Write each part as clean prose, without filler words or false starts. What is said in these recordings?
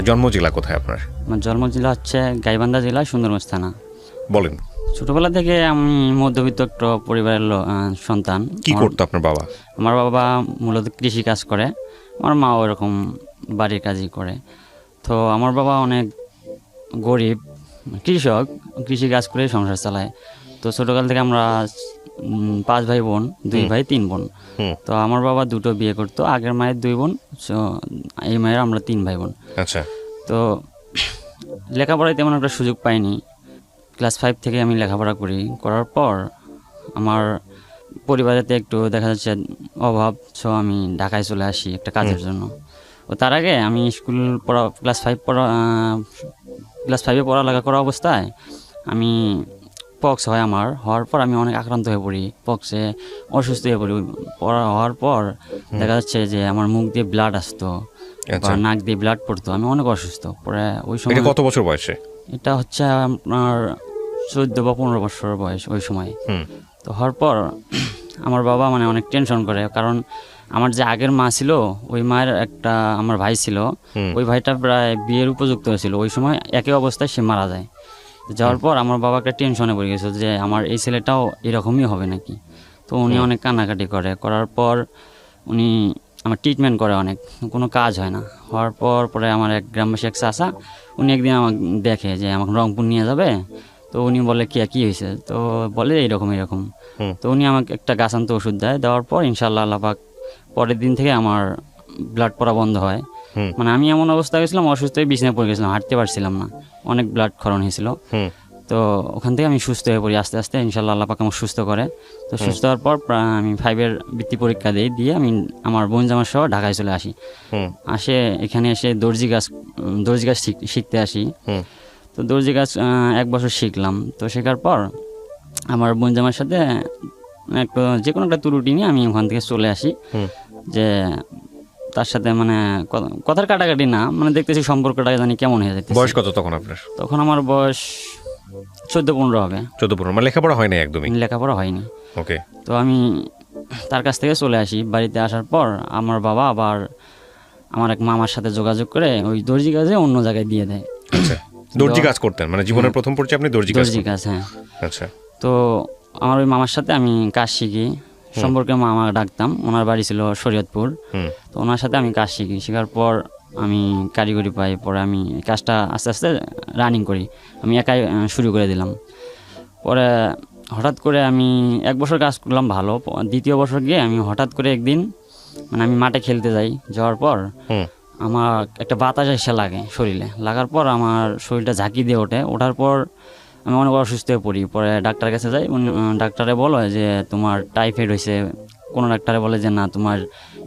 জন্ম জেলা কোথায় আপনার? আমার জন্ম জেলা হচ্ছে গাইবান্ধা জেলা, সুন্দরগঞ্জ থানা। বলেন। ছোটবেলা থেকে আমি মধ্যবিত্ত একটা পরিবারের সন্তান। কি করতো আপনার বাবা? আমার বাবা মূলত কৃষি কাজ করে, আমার মা ওরকম বাড়ির কাজই করে। তো আমার বাবা অনেক গরিব কৃষক, কৃষি কাজ করে সংসার চালায়। তো ছোটকাল থেকে আমরা 5 ভাই বোন, 2 ভাই 3 বোন। তো আমার বাবা 2টো বিয়ে করতো, আগের মায়ের 2 বোন, এই মায়ের আমরা 3 ভাই বোন। আচ্ছা। তো লেখাপড়ায় তেমন একটা সুযোগ পাইনি। ক্লাস 5 থেকে আমি লেখাপড়া করার পর আমার পরিবারেতে একটু দেখা যাচ্ছে অভাব, সো আমি ঢাকায় চলে আসি একটা কাজের জন্য। ও তার আগে আমি স্কুল ক্লাস 5-এ পড়ালেখা করা অবস্থায় আমি পক্স হয় আমার, হওয়ার পর আমি অনেক আক্রান্ত হয়ে পড়ি, পক্সে অসুস্থ হয়ে পড়ি। হওয়ার পর দেখা যাচ্ছে যে আমার মুখ দিয়ে ব্লাড আসতো বা নাক দিয়ে ব্লাড পড়তো, আমি অনেক অসুস্থ। পরে ওই সময় কত বছর বয়সে? এটা হচ্ছে আপনার 14 বা 15 বছর বয়স ওই সময়। তো হওয়ার পর আমার বাবা মানে অনেক টেনশন করে, কারণ আমার যে আগের মা ছিল ওই মায়ের একটা আমার ভাই ছিল, ওই ভাইটা প্রায় বিয়ের উপযুক্ত হয়েছিল, ওই সময় একই অবস্থায় সে মারা যায়। যাওয়ার পর আমার বাবা একটা টেনশনে পড়ে গেছিল যে আমার এই ছেলেটাও এরকমই হবে নাকি। তো উনি অনেক কান্নাকাটি করার পর উনি আমার ট্রিটমেন্ট করে, অনেক কোনো কাজ হয় না। হওয়ার পরে আমার এক গ্রামবাসী এক চাচা, উনি একদিন আমাকে দেখে যে আমাকে রংপুর নিয়ে যাবে। তো উনি বলে কী হয়েছে? তো বলে এরকম। তো উনি আমাকে একটা গাছান্ত ওষুধ দেওয়ার পর ইনশাআল্লাহ আল্লাহ পাক পরের দিন থেকে আমার ব্লাড পড়া বন্ধ হয়। মানে আমি এমন অবস্থা গেছিলাম, অসুস্থ হয়ে বিছানায় পড়ে গেছিলাম, হাঁটতে পারছিলাম না, অনেক ব্লাড ক্ষরণ হয়েছিল। তো ওখান থেকে আমি সুস্থ হয়ে পড়ি আস্তে আস্তে, ইনশাআল্লাহ আল্লাহ পাক আমাকে সুস্থ করে। তো সুস্থ হওয়ার পর আমি 5-এর বৃত্তি পরীক্ষা দিয়ে আমি আমার বোন জামার সহ ঢাকায় চলে আসি। এখানে এসে দর্জি কাজ শিখতে আসি। তো দর্জি কাজ 1 বছর শিখলাম। তো শেখার পর আমার বোন জামার সাথে যে কোনো একটা ত্রুটি নিয়ে আমি ওখান থেকে চলে আসি, যে তার সাথে মানে কথার কাটাকাটি না, মানে দেখতেছি সম্পর্কটা জানি কেমন হয়ে যাচ্ছে। বয়স কত তখন আপনার? তখন আমার বয়স 14-15 হবে। 14-15 মানে লেখাপড়া হয়নি? একদমই লেখাপড়া হয়নি। ওকে। তো আমি তার কাছ থেকে চলে আসি। বাড়িতে আসার পর আমার বাবা আবার আমার এক মামার সাথে যোগাযোগ করে ওই দর্জি কাজে অন্য জায়গায় দিয়ে দেয়। আচ্ছা, দর্জি কাজ করতেন মানে জীবনের প্রথম পরিচয় আপনি দর্জি কাজ? হ্যাঁ। আচ্ছা। তো আমার ওই মামার সাথে আমি কাজ শিখি, সম্পর্কে মামা ডাকতাম, ওনার বাড়ি ছিল শরীয়তপুর। তো ওনার সাথে আমি কাজ শেখার পর আমি কারিগরি পাই। পরে আমি কাজটা আস্তে আস্তে রানিং করি, আমি একাই শুরু করে দিলাম। পরে হঠাৎ করে আমি 1 বছর কাজ করলাম ভালো। 2য় বছর গিয়ে আমি হঠাৎ করে একদিন মানে আমি মাঠে খেলতে যাওয়ার পর আমার একটা বাতাস এসে লাগে শরীরে, লাগার পর আমার শরীরটা ঝাঁকি দিয়ে ওঠার পর আমি অনেক অসুস্থ হয়ে পড়ি। পরে ডাক্তারের কাছে যাই, ডাক্তারে বলে যে তোমার টাইফয়েড হয়েছে, কোনো ডাক্তারে বলে যে না তোমার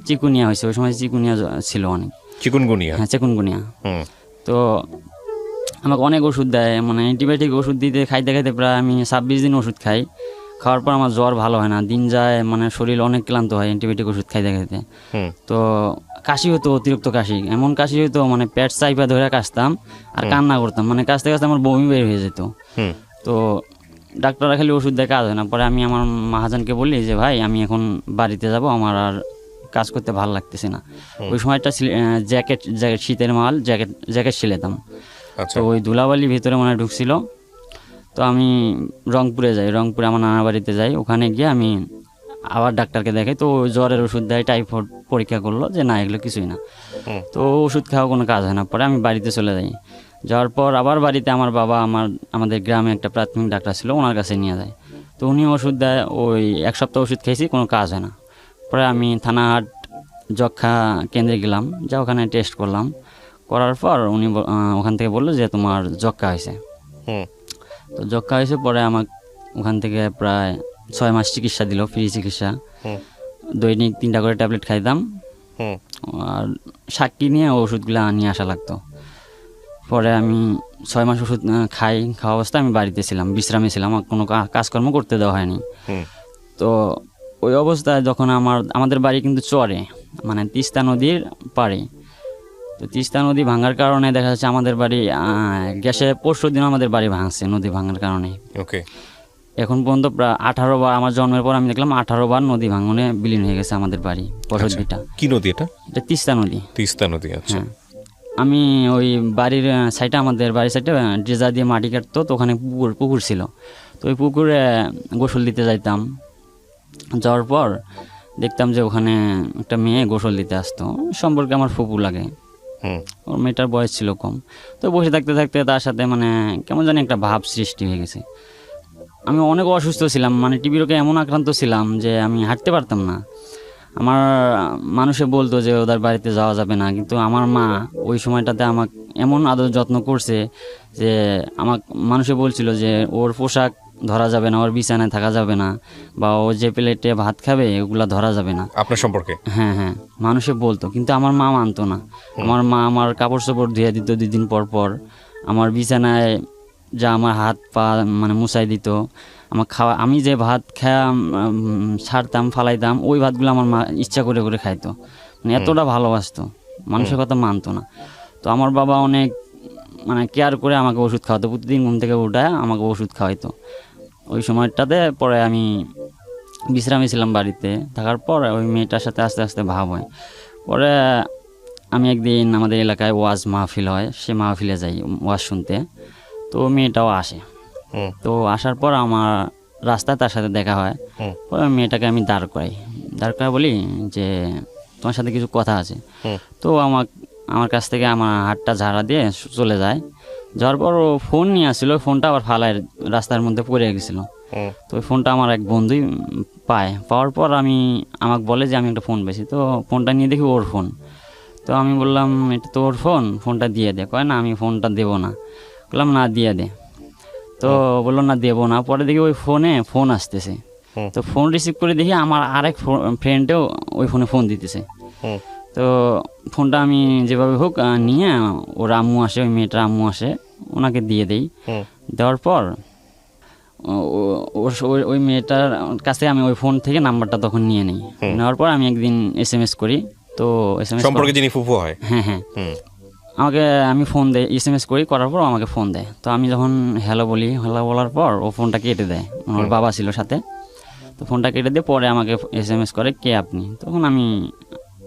চিকুনিয়া হয়েছে। ওই সময় চিকুনিয়া ছিল অনেক। চিকুনগুনিয়া? হ্যাঁ, চিকুনগুনিয়া। তো আমাকে অনেক ওষুধ দেয়, মানে অ্যান্টিবায়োটিক ওষুধ খাইতে প্রায় আমি 26 দিন ওষুধ খাই। খাওয়ার পর আমার জ্বর ভালো হয় না, দিন যায়, মানে শরীর অনেক ক্লান্ত হয় অ্যান্টিবায়োটিক ওষুধ খাইতে। তো কাশি হতো, অতিরিক্ত কাশি, এমন কাশি হতো মানে পেট চাইপা ধরে কাশতাম আর কান্না করতাম, মানে কাশতে আমার বমি বের হয়ে যেত। তো ডাক্তাররা খালি ওষুধ দেয়, কাজ হয় না। পরে আমি আমার মহাজনকে বলি যে ভাই আমি এখন বাড়িতে যাব, আমার আর কাজ করতে ভালো লাগতেছে না। ওই সময়টা জ্যাকেট শীতের মাল জ্যাকেট সিলেতাম। তো ওই ধুলাবালি ভিতরে মনে ঢুকছিল। তো আমি রংপুরে যাই, রংপুরে আমার নানা বাড়িতে যাই। ওখানে গিয়ে আমি আবার ডাক্তারকে দেখাই। তো জ্বরের ওষুধ দেয়, টাইফয়েড পরীক্ষা করলো যে না এগুলো কিছুই না। তো ওষুধ খাওয়া কোনো কাজ হয় না। পরে আমি বাড়িতে চলে যাওয়ার পর আবার বাড়িতে আমার বাবা আমাদের গ্রামে একটা প্রাথমিক ডাক্তার ছিল, ওনার কাছে নিয়ে যায়। তো উনি ওষুধ দেয়, ওই 1 সপ্তাহ ওষুধ খেয়েছি, কোনো কাজ হয় না। পরে আমি থানাহাট যক্ষা কেন্দ্রে গেলাম, ওখানে টেস্ট করার পর উনি ওখান থেকে বললো যে তোমার যক্ষা হয়েছে। তো যক্ষা হয়েছে, পরে আমাকে ওখান থেকে প্রায় 6 মাস চিকিৎসা দিল, ফ্রি চিকিৎসা। দৈনিক 3টা করে ট্যাবলেট খাইতাম, আর সাক্ষী নিয়ে ওষুধগুলো নিয়ে আসা লাগতো। পরে আমি 6 মাস ওষুধ খাওয়া অবস্থায় আমি বাড়িতে ছিলাম, বিশ্রামে ছিলাম, আমার কোনো কাজকর্ম করতে দেওয়া হয়নি। তো ওই অবস্থায় যখন আমাদের বাড়ি কিন্তু চরে, মানে তিস্তা নদীর পাড়ে। তো তিস্তা নদী ভাঙার কারণে দেখা যাচ্ছে আমাদের বাড়ি গ্যাসে 25 দিন আমাদের বাড়ি ভাঙছে নদী ভাঙার কারণে। ওকে। এখন পর্যন্ত প্রায় 18 বার, আমার জন্মের পর আমি দেখলাম 18 বার নদী ভাঙনে বিলীন হয়ে গেছে আমাদের বাড়ি, বসতভিটা। কি নদী এটা? এটা তিস্তা নদী। তিস্তা নদী, আচ্ছা। আমি ওই বাড়ির সাইডে, আমাদের বাড়ির সাইডে ড্রেজার দিয়ে মাটি কাটতো, তো ওখানে পুকুর ছিল। তো ওই পুকুরে গোসল দিতে যাইতাম। যাওয়ার পর দেখতাম যে ওখানে একটা মেয়ে গোসল দিতে আসতো, সম্পর্কে আমার ফুপু লাগে। ওর মেয়েটার বয়স ছিল কম। তো বসে থাকতে থাকতে তার সাথে মানে কেমন জানি একটা ভাব সৃষ্টি হয়ে গেছে। আমি অনেক অসুস্থ ছিলাম, মানে টিবি রোগে এমন আক্রান্ত ছিলাম যে আমি হাঁটতে পারতাম না। আমার মানুষে বলতো যে ওদের বাড়িতে যাওয়া যাবে না, কিন্তু আমার মা ওই সময়টাতে আমাকে এমন আদর যত্ন করছে যে আমাকে মানুষে বলছিল যে ওর পোশাক ধরা যাবে না, ওর বিছানায় থাকা যাবে না, বা ও যে প্লেটে ভাত খাবে ওগুলা ধরা যাবে না আপনার সম্পর্কে। হ্যাঁ হ্যাঁ, মানুষে বলতো, কিন্তু আমার মা মানতো না। আমার মা আমার কাপড় চোপড় ধুয়ে দিত 2 দিন পর পর। আমার বিছানায় যা আমার হাত পা মানে মুছাই দিত। আমার খাওয়া, আমি যে ভাত ছাড়তাম ফালাইতাম, ওই ভাতগুলো আমার মা ইচ্ছা করে করে খাইতো। মানে এতটা ভালোবাসতো, মানুষের কথা মানতো না। তো আমার বাবা অনেক মানে কেয়ার করে আমাকে ওষুধ খাওয়াতো, প্রতিদিন ঘুম থেকে উঠায় আমাকে ওষুধ খাওয়াইতো। ওই সময়টাতে পরে আমি বিশ্রামে ছিলাম বাড়িতে। থাকার পর ওই মেয়েটার সাথে আস্তে আস্তে ভাব হয়। পরে আমি একদিন আমাদের এলাকায় ওয়াজ মাহফিল হয়, সে মাহফিলে যাই ওয়াজ শুনতে। তো মেয়েটাও আসে। তো আসার পর আমার রাস্তায় তার সাথে দেখা হয়। পরে মেয়েটাকে আমি দাঁড় করাই বলি যে তোমার সাথে কিছু কথা আছে। তো আমার কাছ থেকে আমার হাতটা ঝাড়া দিয়ে চলে যায়। যাওয়ার পর ও ফোন নিয়ে আসছিল, ফোনটা আবার ফালায় রাস্তার মধ্যে পড়ে গেছিলো। তো ওই ফোনটা আমার এক বন্ধুই পাওয়ার পর আমাকে বলে যে আমি একটা ফোন পেয়েছি। তো ফোনটা নিয়ে দেখি ওর ফোন। তো আমি বললাম এটা তো ওর ফোনটা দিয়ে দে। কয় না আমি ফোনটা দেবো না। বললাম না দিয়ে দে। তো বললো না দেবো না। পরে দেখি ওই ফোন আসতেছে। তো ফোন রিসিভ করে দেখি আমার আরেক ফ্রেন্ডেও ওই ফোনে ফোন দিতেছে। তো ফোনটা আমি যেভাবে হোক নিয়ে ওর আম্মু আসে, ওই মেয়েটার আম্মু আসে, ওনাকে দিয়ে দেই। দেওয়ার পর ওই মেয়েটার কাছে আমি ওই ফোন থেকে নাম্বারটা তখন নিয়ে নিই। নেওয়ার পর আমি একদিন SMS করি। তো SMS সম্পর্কে যিনি ফুফু হয়, হ্যাঁ হ্যাঁ, আমি ফোন দেয়, SMS করি, করার পর আমাকে ফোন দেয়। তো আমি যখন হ্যালো বলার পর ও ফোনটা কেটে দেয়। ওর বাবা ছিল সাথে। তো ফোনটা কেটে দিয়ে পরে আমাকে SMS করে কে আপনি। তখন আমি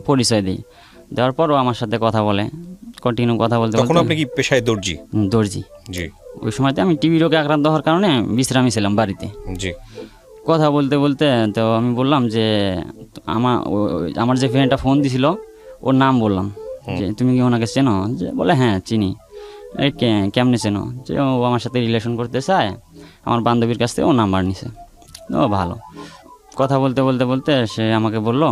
পরিচয় দিই। দেওয়ার পর ও আমার সাথে কথা বলে, কন্টিনিউ কথা বলতে। তখন আপনি কি পেশায় দর্জি? দর্জি। জি। ওই সময়তে আমি টিবি রোগে আক্রান্ত হওয়ার কারণে বিশ্রামে ছিলাম বাড়িতে। জি। কথা বলতে বলতে তো আমি বললাম যে আমার যে ফ্রেন্ডটা ফোন দিছিল ওর নাম বললাম যে তুমি কি ওনাকে চেনো? যে বলে হ্যাঁ চিনি। কেমনে চেনো? যে ও আমার সাথে রিলেশন করতে চায়, আমার বান্ধবীর কাছ থেকে ও নাম্বার নিছে। ও ভালো। কথা বলতে বলতে বলতে সে আমাকে বলল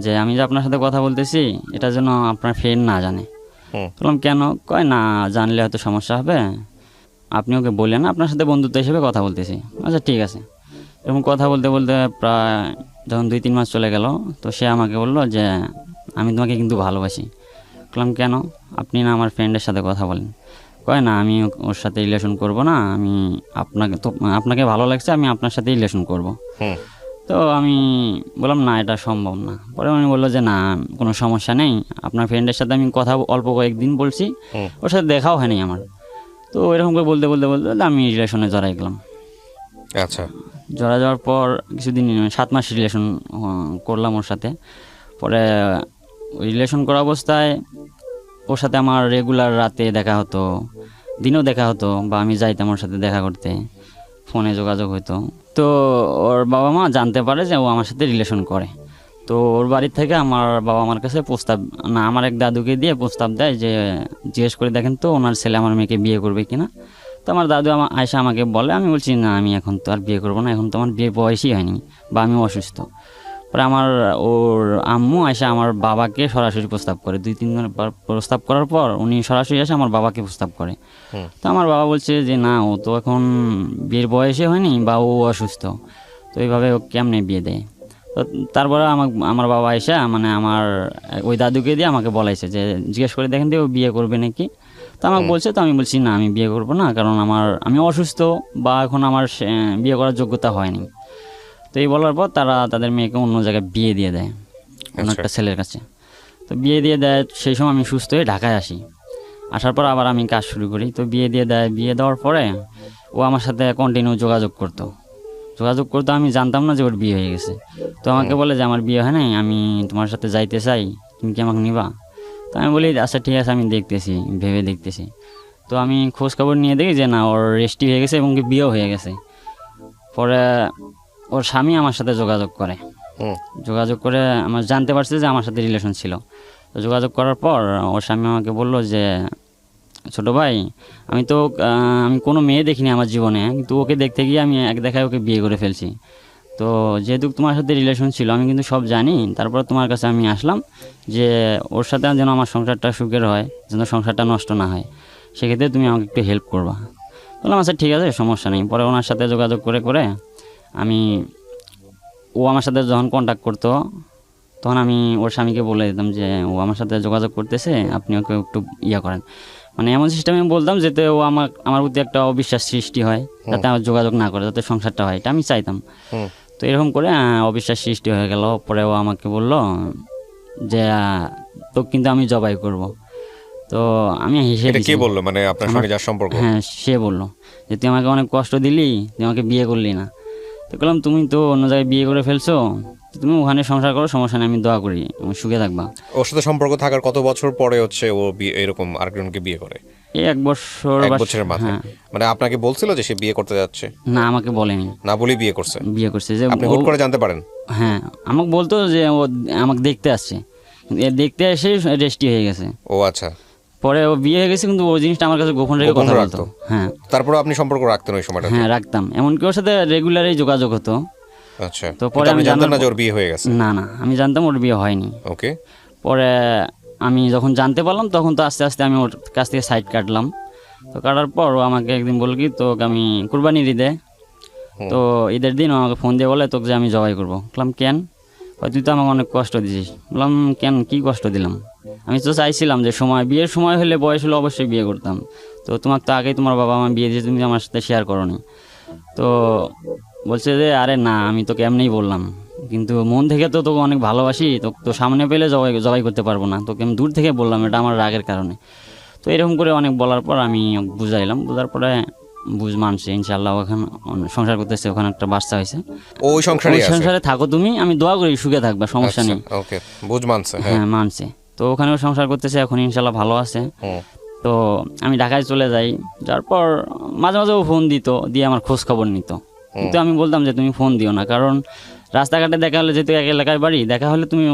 যে আমি যে আপনার সাথে কথা বলতেছি এটা যেন আপনার ফ্রেন্ড না জানে। বললাম কেন? কয় না জানলে হয়তো সমস্যা হবে, আপনি ওকে বললেন আপনার সাথে বন্ধুত্ব হিসেবে কথা বলতেছি। আচ্ছা ঠিক আছে। এরকম কথা বলতে বলতে প্রায় যখন 2-3 মাস চলে গেল, তো সে আমাকে বললো যে আমি তোমাকে কিন্তু ভালোবাসি। বললাম কেন? আপনি না আমার ফ্রেন্ডের সাথে কথা বলেন। কয় না আমি ওর সাথে রিলেশন করব না, আমি আপনাকে ভালো লাগছে, আমি আপনার সাথে রিলেশন করব। তো আমি বললাম না এটা সম্ভব না। পরে উনি বললো যে না কোনো সমস্যা নেই, আপনার ফ্রেন্ডের সাথে আমি কথা অল্প কয়েকদিন বলছি, ওর সাথে দেখাও হয়নি আমার। তো এরকম করে বলতে বলতে বলতে আমি রিলেশনে জড়াই গেলাম। আচ্ছা। জড়া যাওয়ার পর কিছুদিন 7 মাস রিলেশন করলাম ওর সাথে। পরে ওই রিলেশন করা অবস্থায় ওর সাথে আমার রেগুলার রাতে দেখা হতো, দিনেও দেখা হতো, বা আমি যাইতাম ওর সাথে দেখা করতে, ফোনে যোগাযোগ হতো। তো ওর বাবা মা জানতে পারে যে ও আমার সাথে রিলেশন করে। তো ওর বাড়ির থেকে আমার বাবা আমার কাছে আমার এক দাদুকে দিয়ে প্রস্তাব দেয় যে জিজ্ঞেস করে দেখেন তো ওনার ছেলে আমার মেয়েকে বিয়ে করবে কিনা। তো আমার দাদু আয়সা আমাকে বলে, আমি বলছি না আমি এখন তো আর বিয়ে করবো না, এখন তো আমার বিয়ে বয়সই হয়নি, বা আমি অসুস্থ। পরে ওর আম্মু আয়সা আমার বাবাকে সরাসরি প্রস্তাব করে। 2-3 বার প্রস্তাব করার পর উনি সরাসরি এসে আমার বাবাকে প্রস্তাব করে। তো আমার বাবা বলছে যে না ও তো এখন বিয়ের বয়সে হয়নি, বা ও অসুস্থ, তো এইভাবে ও কেমনে বিয়ে দেয়। তো তারপরে আমার বাবা এসে মানে আমার ওই দাদুকে দিয়ে আমাকে বলাইছে যে জিজ্ঞেস করে দেখেন ও বিয়ে করবে নাকি। তো আমাকে বলছে, তো আমি বলছি না আমি বিয়ে করবো না, কারণ আমি অসুস্থ, বা এখন আমার বিয়ে করার যোগ্যতা হয়নি। তো এই বলার পর তারা তাদের মেয়েকে অন্য জায়গায় বিয়ে দিয়ে দেয়, অন্য একটা ছেলের কাছে। তো বিয়ে দিয়ে দেয়, সেই সময় আমি সুস্থ হয়ে ঢাকায় আসি। আসার পর আবার আমি কাজ শুরু করি। তো বিয়ে দিয়ে দেয়, বিয়ে দেওয়ার পরে ও আমার সাথে কন্টিনিউ যোগাযোগ করতো। আমি জানতাম না যে ওর বিয়ে হয়ে গেছে। তো আমাকে বলে যে আমার বিয়ে হয় নাই, আমি তোমার সাথে যাইতে চাই, তুমি কি আমাকে নিবা? তো আমি বলি আচ্ছা ঠিক আছে আমি দেখতেছি, ভেবে দেখতেছি। তো আমি খোঁজ খবর নিয়ে দেখি যে না, ওর রেস্টি হয়ে গেছে এবং কি বিয়েও হয়ে গেছে। পরে ওর স্বামী আমার সাথে যোগাযোগ করে, যোগাযোগ করে আমার জানতে পারছে যে আমার সাথে রিলেশন ছিল। তো যোগাযোগ করার পর ওর স্বামী আমাকে বলল যে ছোটো ভাই, আমি কোনো মেয়ে দেখিনি আমার জীবনে, কিন্তু ওকে দেখতে গিয়ে আমি এক দেখায় ওকে বিয়ে করে ফেলছি। তো যেহেতু তোমার সাথে রিলেশন ছিল আমি কিন্তু সব জানি, তারপর তোমার কাছে আমি আসলাম যে ওর সাথে যেন আমার সংসারটা সুখের হয়, যেন সংসারটা নষ্ট না হয়, সেক্ষেত্রে তুমি আমাকে একটু হেল্প করবা। বললাম আচ্ছা ঠিক আছে, সমস্যা নেই। পরে ওনার সাথে যোগাযোগ করে করে ও আমার সাথে যখন কন্ট্যাক্ট করতো তখন আমি ওর স্বামীকে বলে দিতাম যে ও আমার সাথে যোগাযোগ করতেছে, আপনি ওকে একটু করেন। মানে এমন সিস্টেমে বলতাম যাতে ও আমার প্রতি একটা অবিশ্বাস সৃষ্টি হয়, যাতে আমার যোগাযোগ না করে, যাতে সংসারটা হয়, এটা আমি চাইতাম। তো এরকম করে অবিশ্বাস সৃষ্টি হয়ে গেল। পরে ও আমাকে বলল যে তো কিন্তু আমি জবাই করব। তো আমি হেসে এটা কে বললো, মানে আপনার সঙ্গে যার সম্পর্ক? হ্যাঁ, সে বললো যে তুই আমাকে অনেক কষ্ট দিলি, তুই আমাকে বিয়ে করলি না। তো বললাম তুমি তো অন্য জায়গায় বিয়ে করে ফেলছো, তুমি ওখানে সংসার করো, সমস্যা নেই, আমি দোয়া করি তুমি সুখে থাকবা। ওর সাথে সম্পর্ক থাকার কত বছর পরে হচ্ছে ও এরকম আরেকজনকে বিয়ে করে? এই 1 বছর। 1 বছরের মাথায়? মানে আপনাকে বলছিল যে সে বিয়ে করতে যাচ্ছে? না, আমাকে বলেনি। না বলেই বিয়ে করছে? বিয়ে করছে যে আপনি হুট করে জানতে পারেন? হ্যাঁ, আমাকে বলতো যে ও আমাকে দেখতে আসছে, দেখতে এসে রেস্টি হয়ে গেছে। ও আচ্ছা। পরে ও বিয়ে হয়ে গেছে, কিন্তু ওই জিনিসটা আমার কাছে গোপন রেখে কথা বলতো। হ্যাঁ, তারপরে আপনি সম্পর্ক রাখতেন ওই সময়টা? হ্যাঁ, রাখতাম। এমনকি ওর সাথে রেগুলারই যোগাযোগ হতো। আচ্ছা। তো পরে আমি জানতাম না যে ওর বিয়ে হয়ে গেছে? না, আমি জানতাম ওর বিয়ে হয়নি। ওকে। পরে আমি যখন জানতে পারলাম তখন তো আস্তে আস্তে আমি ওর কাছ থেকে সাইড কাটলাম। তো কাটার পর ও আমাকে একদিন বলল কি, তোকে আমি কুরবানির ঈদে, তো ঈদের দিন আমাকে ফোন দিয়ে বলে তোকে যে আমি জবাই করবো। বললাম কেন? তুই তো আমাকে অনেক কষ্ট দিছিস। বললাম কেন, কী কষ্ট দিলাম? আমি তো চাইছিলাম যে বিয়ের সময় হলে, বয়স হলে অবশ্যই বিয়ে করতাম। তো তোমার তো আগেই তোমার বাবা মা বিয়ে দিয়ে, তুমি আমার সাথে শেয়ার করো নি। তো বলছে যে আরে না, আমি তোকে এমনিই বললাম, কিন্তু মন থেকে তো তোকে অনেক ভালোবাসি, তো সামনে পেলে জবাই করতে পারবো না, তোকে আমি দূর থেকে বললাম, এটা আমার রাগের কারণে। তো এরকম করে অনেক বলার পর আমি বুঝাইলাম, বোঝার পরে বুঝ মানছে, ইনশাআল্লাহ ওখানে সংসার করতেছে, ওখানে একটা বাচ্চা হয়েছে। ওই সংসারে থাকো তুমি, আমি দোয়া করি সুখে থাকবা, সমস্যা নেই। ওকে, বুঝ মানছে? হ্যাঁ, মানছে। তো ওখানেও সংসার করতেছে, এখন ইনশাআল্লাহ ভালো আছে। তো আমি ঢাকায় চলে যাই, যার পর মাঝে মাঝে ও ফোন দিত, দিয়ে আমার খোঁজ খবর নিত। কিন্তু আমি বলতাম যে তুমি ফোন দিও না, কারণ রাস্তাঘাটে দেখা হলে, যেহেতু এক এলাকার বাড়ি, দেখা হলে তুমি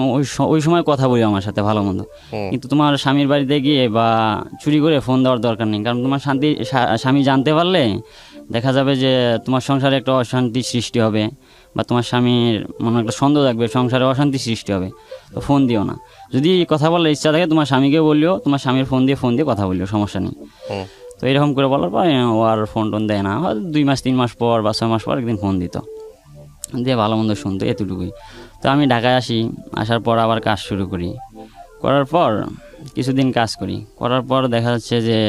ওই সময় কথা বলি আমার সাথে ভালো মন্দ, কিন্তু তোমার স্বামীর বাড়িতে গিয়ে বা চুরি করে ফোন দেওয়ার দরকার নেই। কারণ তোমার স্বামী জানতে পারলে দেখা যাবে যে তোমার সংসারে একটা অশান্তি সৃষ্টি হবে, বা তোমার স্বামীর মনে একটা সন্দেহ থাকবে, সংসারে অশান্তি সৃষ্টি হবে। তো ফোন দিও না। যদি কথা বলার ইচ্ছা থাকে তোমার স্বামীকে বলিও, তোমার স্বামীর ফোন দিয়ে কথা বলিও, সমস্যা নেই। তো এরকম করে বলার পর ও আর ফোন টোন দেয় না। হয়তো 2 মাস 3 মাস পর বা 6 মাস পর একদিন ফোন দিত, দিয়ে ভালো মন্দ শুনতো, এতটুকুই। তো আমি ঢাকায় আসার পর আবার কাজ শুরু করি। করার পর কিছুদিন কাজ করার পর দেখা যাচ্ছে যে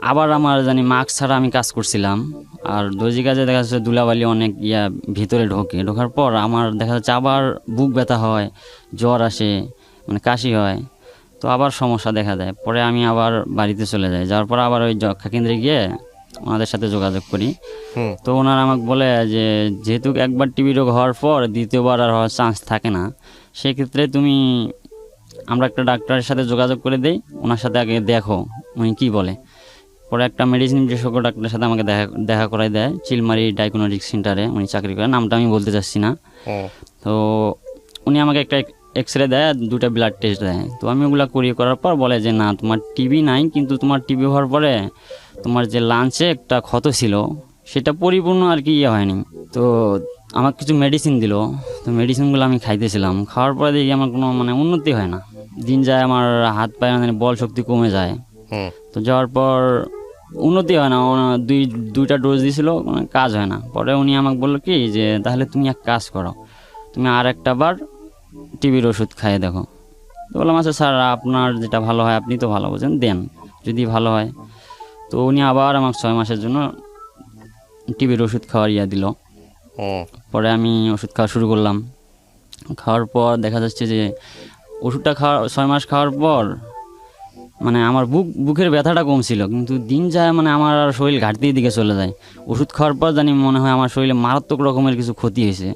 আবার আমার মাস্ক ছাড়া আমি কাজ করছিলাম। আর দর্জি কাজে দেখা যাচ্ছে ধুলাবালি অনেক ভিতরে ঢোকার পর আমার দেখা যাচ্ছে আবার বুক ব্যথা হয়, জ্বর আসে, কাশি হয়। তো আবার সমস্যা দেখা দেয়। পরে আমি আবার বাড়িতে চলে যাই, যাওয়ার পর আবার ওই যক্ষা কেন্দ্রে গিয়ে ওনাদের সাথে যোগাযোগ করি। তো ওনারা আমাকে বলে যে যেহেতু একবার টিবি রোগ হওয়ার পর দ্বিতীয়বার আর হওয়ার চান্স থাকে না, সেক্ষেত্রে আমরা একটা ডাক্তারের সাথে যোগাযোগ করে দেই, ওনার সাথে আগে দেখো উনি কী বলে। পরে একটা মেডিসিন বিশেষজ্ঞ ডাক্তারের সাথে আমাকে দেখা করাই দেয়, চিলমারি ডায়াগনস্টিক সেন্টারে উনি চাকরি করেন, নামটা আমি বলতে চাচ্ছি না। তো উনি আমাকে একটা এক্সরে দেয়, 2টা ব্লাড টেস্ট দেয়। তো আমি ওগুলো করার পর বলে যে না, তোমার টিবি নাই, কিন্তু তোমার টিবি হওয়ার পরে তোমার যে লাঞ্চে একটা ক্ষত ছিল, সেটা পরিপূর্ণ আর কি হয়নি। তো আমাকে কিছু মেডিসিন দিল। তো মেডিসিনগুলো আমি খাইতেছিলাম, খাওয়ার পরে দেখি আমার কোনো উন্নতি হয় না। দিন যায়, আমার হাত পায়ে বল শক্তি কমে যায়। তো যাওয়ার পর উন্নতি হয় না, 2টা ডোজ দিয়েছিল, কাজ হয় না। পরে উনি আমাকে বললো কি যে তাহলে তুমি এক কাজ করো, তুমি আর একটা বার টিবির ওষুধ খাইয়ে দেখো। তো বললাম আচ্ছা স্যার, আপনার যেটা ভালো হয়, আপনি তো ভালো বোঝেন, দেন যদি ভালো হয়। তো উনি আবার আমাকে 6 মাসের জন্য টিবির ওষুধ খাওয়ার দিল। পরে আমি ওষুধ খাওয়া শুরু করলাম। খাওয়ার পর দেখা যাচ্ছে যে ওষুধটা 6 মাস খাওয়ার পর আমার বুকের ব্যথাটা কম ছিল, কিন্তু দিন যায় আমার আর শরীর ঘাটতির দিকে চলে যায়। ওষুধ খাওয়ার পর মনে হয় আমার শরীরে মারাত্মক রকমের কিছু ক্ষতি হয়েছে।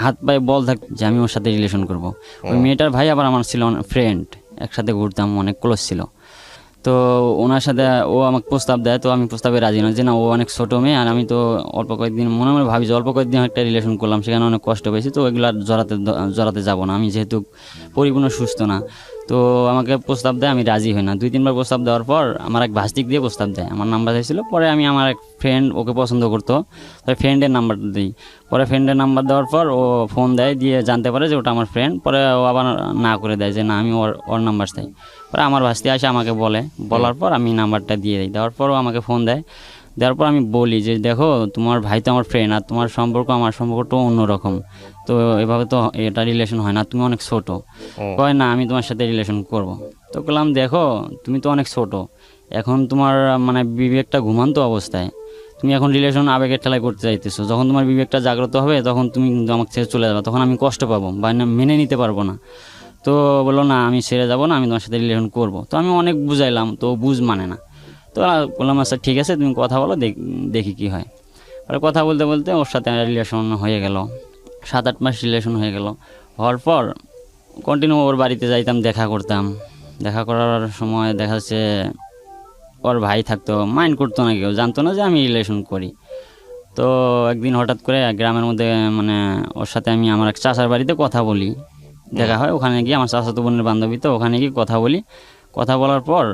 হাত পায়ে বল থাক যে আমি ওর সাথে রিলেশন করব। ওই মেয়েটার ভাই আবার আমার ছিল ফ্রেন্ড, একসাথে ঘুরতাম, অনেক ক্লোজ ছিল। তো ওনার সাথে ও আমাকে প্রস্তাব দেয়, তো আমি প্রস্তাবে রাজি না, যে না ও অনেক ছোটো মেয়ে, আর আমি তো অল্প কয়েকদিন মনে মনে ভাবি যে অল্প কয়েকদিন একটা রিলেশন করলাম, সেখানে অনেক কষ্ট পেয়েছি, তো ওইগুলো আর জড়াতে যাবো না, আমি যেহেতু পরিপূর্ণ সুস্থ না। তো আমাকে প্রস্তাব দেয়, আমি রাজি হই না। 2-3 বার প্রস্তাব দেওয়ার পর আমার এক ভাস্তিক দিয়ে প্রস্তাব দেয়, আমার নাম্বার চাইছিল। পরে আমি আমার এক ফ্রেন্ড ওকে পছন্দ করতো, তাই ফ্রেন্ডের নাম্বারটা দিই। পরে ফ্রেন্ডের নাম্বার দেওয়ার পর ও ফোন দেয়, দিয়ে জানতে পারে যে ওটা আমার ফ্রেন্ড। পরে ও আবার না করে দেয় যে না আমি ওর নাম্বার চাই। পরে আমার ভাস্তি আসে আমাকে বলার পর আমি নাম্বারটা দিয়ে দিই। দেওয়ার পরও আমাকে ফোন দেয়। দেওয়ার পর আমি বলি যে দেখো তোমার ভাই তো আমার ফ্রেন্ড, আর তোমার সম্পর্ক আমার সম্পর্কটাও অন্যরকম, তো এভাবে তো এটা রিলেশন হয় না, তুমি অনেক ছোটো। কয় না আমি তোমার সাথে রিলেশন করব। তো বললাম দেখো তুমি তো অনেক ছোট, এখন তোমার মানে বিবেকটা ঘুমান্ত অবস্থায়, তুমি এখন রিলেশন আবেগের ঠেলায় করতে চাইতেছো। যখন তোমার বিবেকটা জাগ্রত হবে তখন তুমি কিন্তু আমাকে ছেড়ে চলে যাবে, তখন আমি কষ্ট পাবো বা মেনে নিতে পারবো না। তো বললো না আমি ছেড়ে যাবো না, আমি তোমার সাথে রিলেশন করবো। তো আমি অনেক বুঝাইলাম, তো মানে না। তো বললাম আচ্ছা ঠিক আছে তুমি কথা বলো, দেখি কি হয়। পরে কথা বলতে বলতে ওর সাথে রিলেশন হয়ে গেল, 7-8 মাস রিলেশন হয়ে গেল। হওয়ার পর কন্টিনিউ ওর বাড়িতে যাইতাম, দেখা করতাম। দেখা করার সময় দেখা যাচ্ছে ওর ভাই থাকতো, মাইন্ড করতো না, কেউ জানতো না যে আমি রিলেশন করি। তো একদিন হঠাৎ করে গ্রামের মধ্যে মানে ওর সাথে আমি আমার এক চাচার বাড়িতে কথা বলি, দেখা হয়। ওখানে গিয়ে আমার চাচাতো বোনের বান্ধবী, তো ওখানে গিয়ে কথা বলি। কথা বলার পর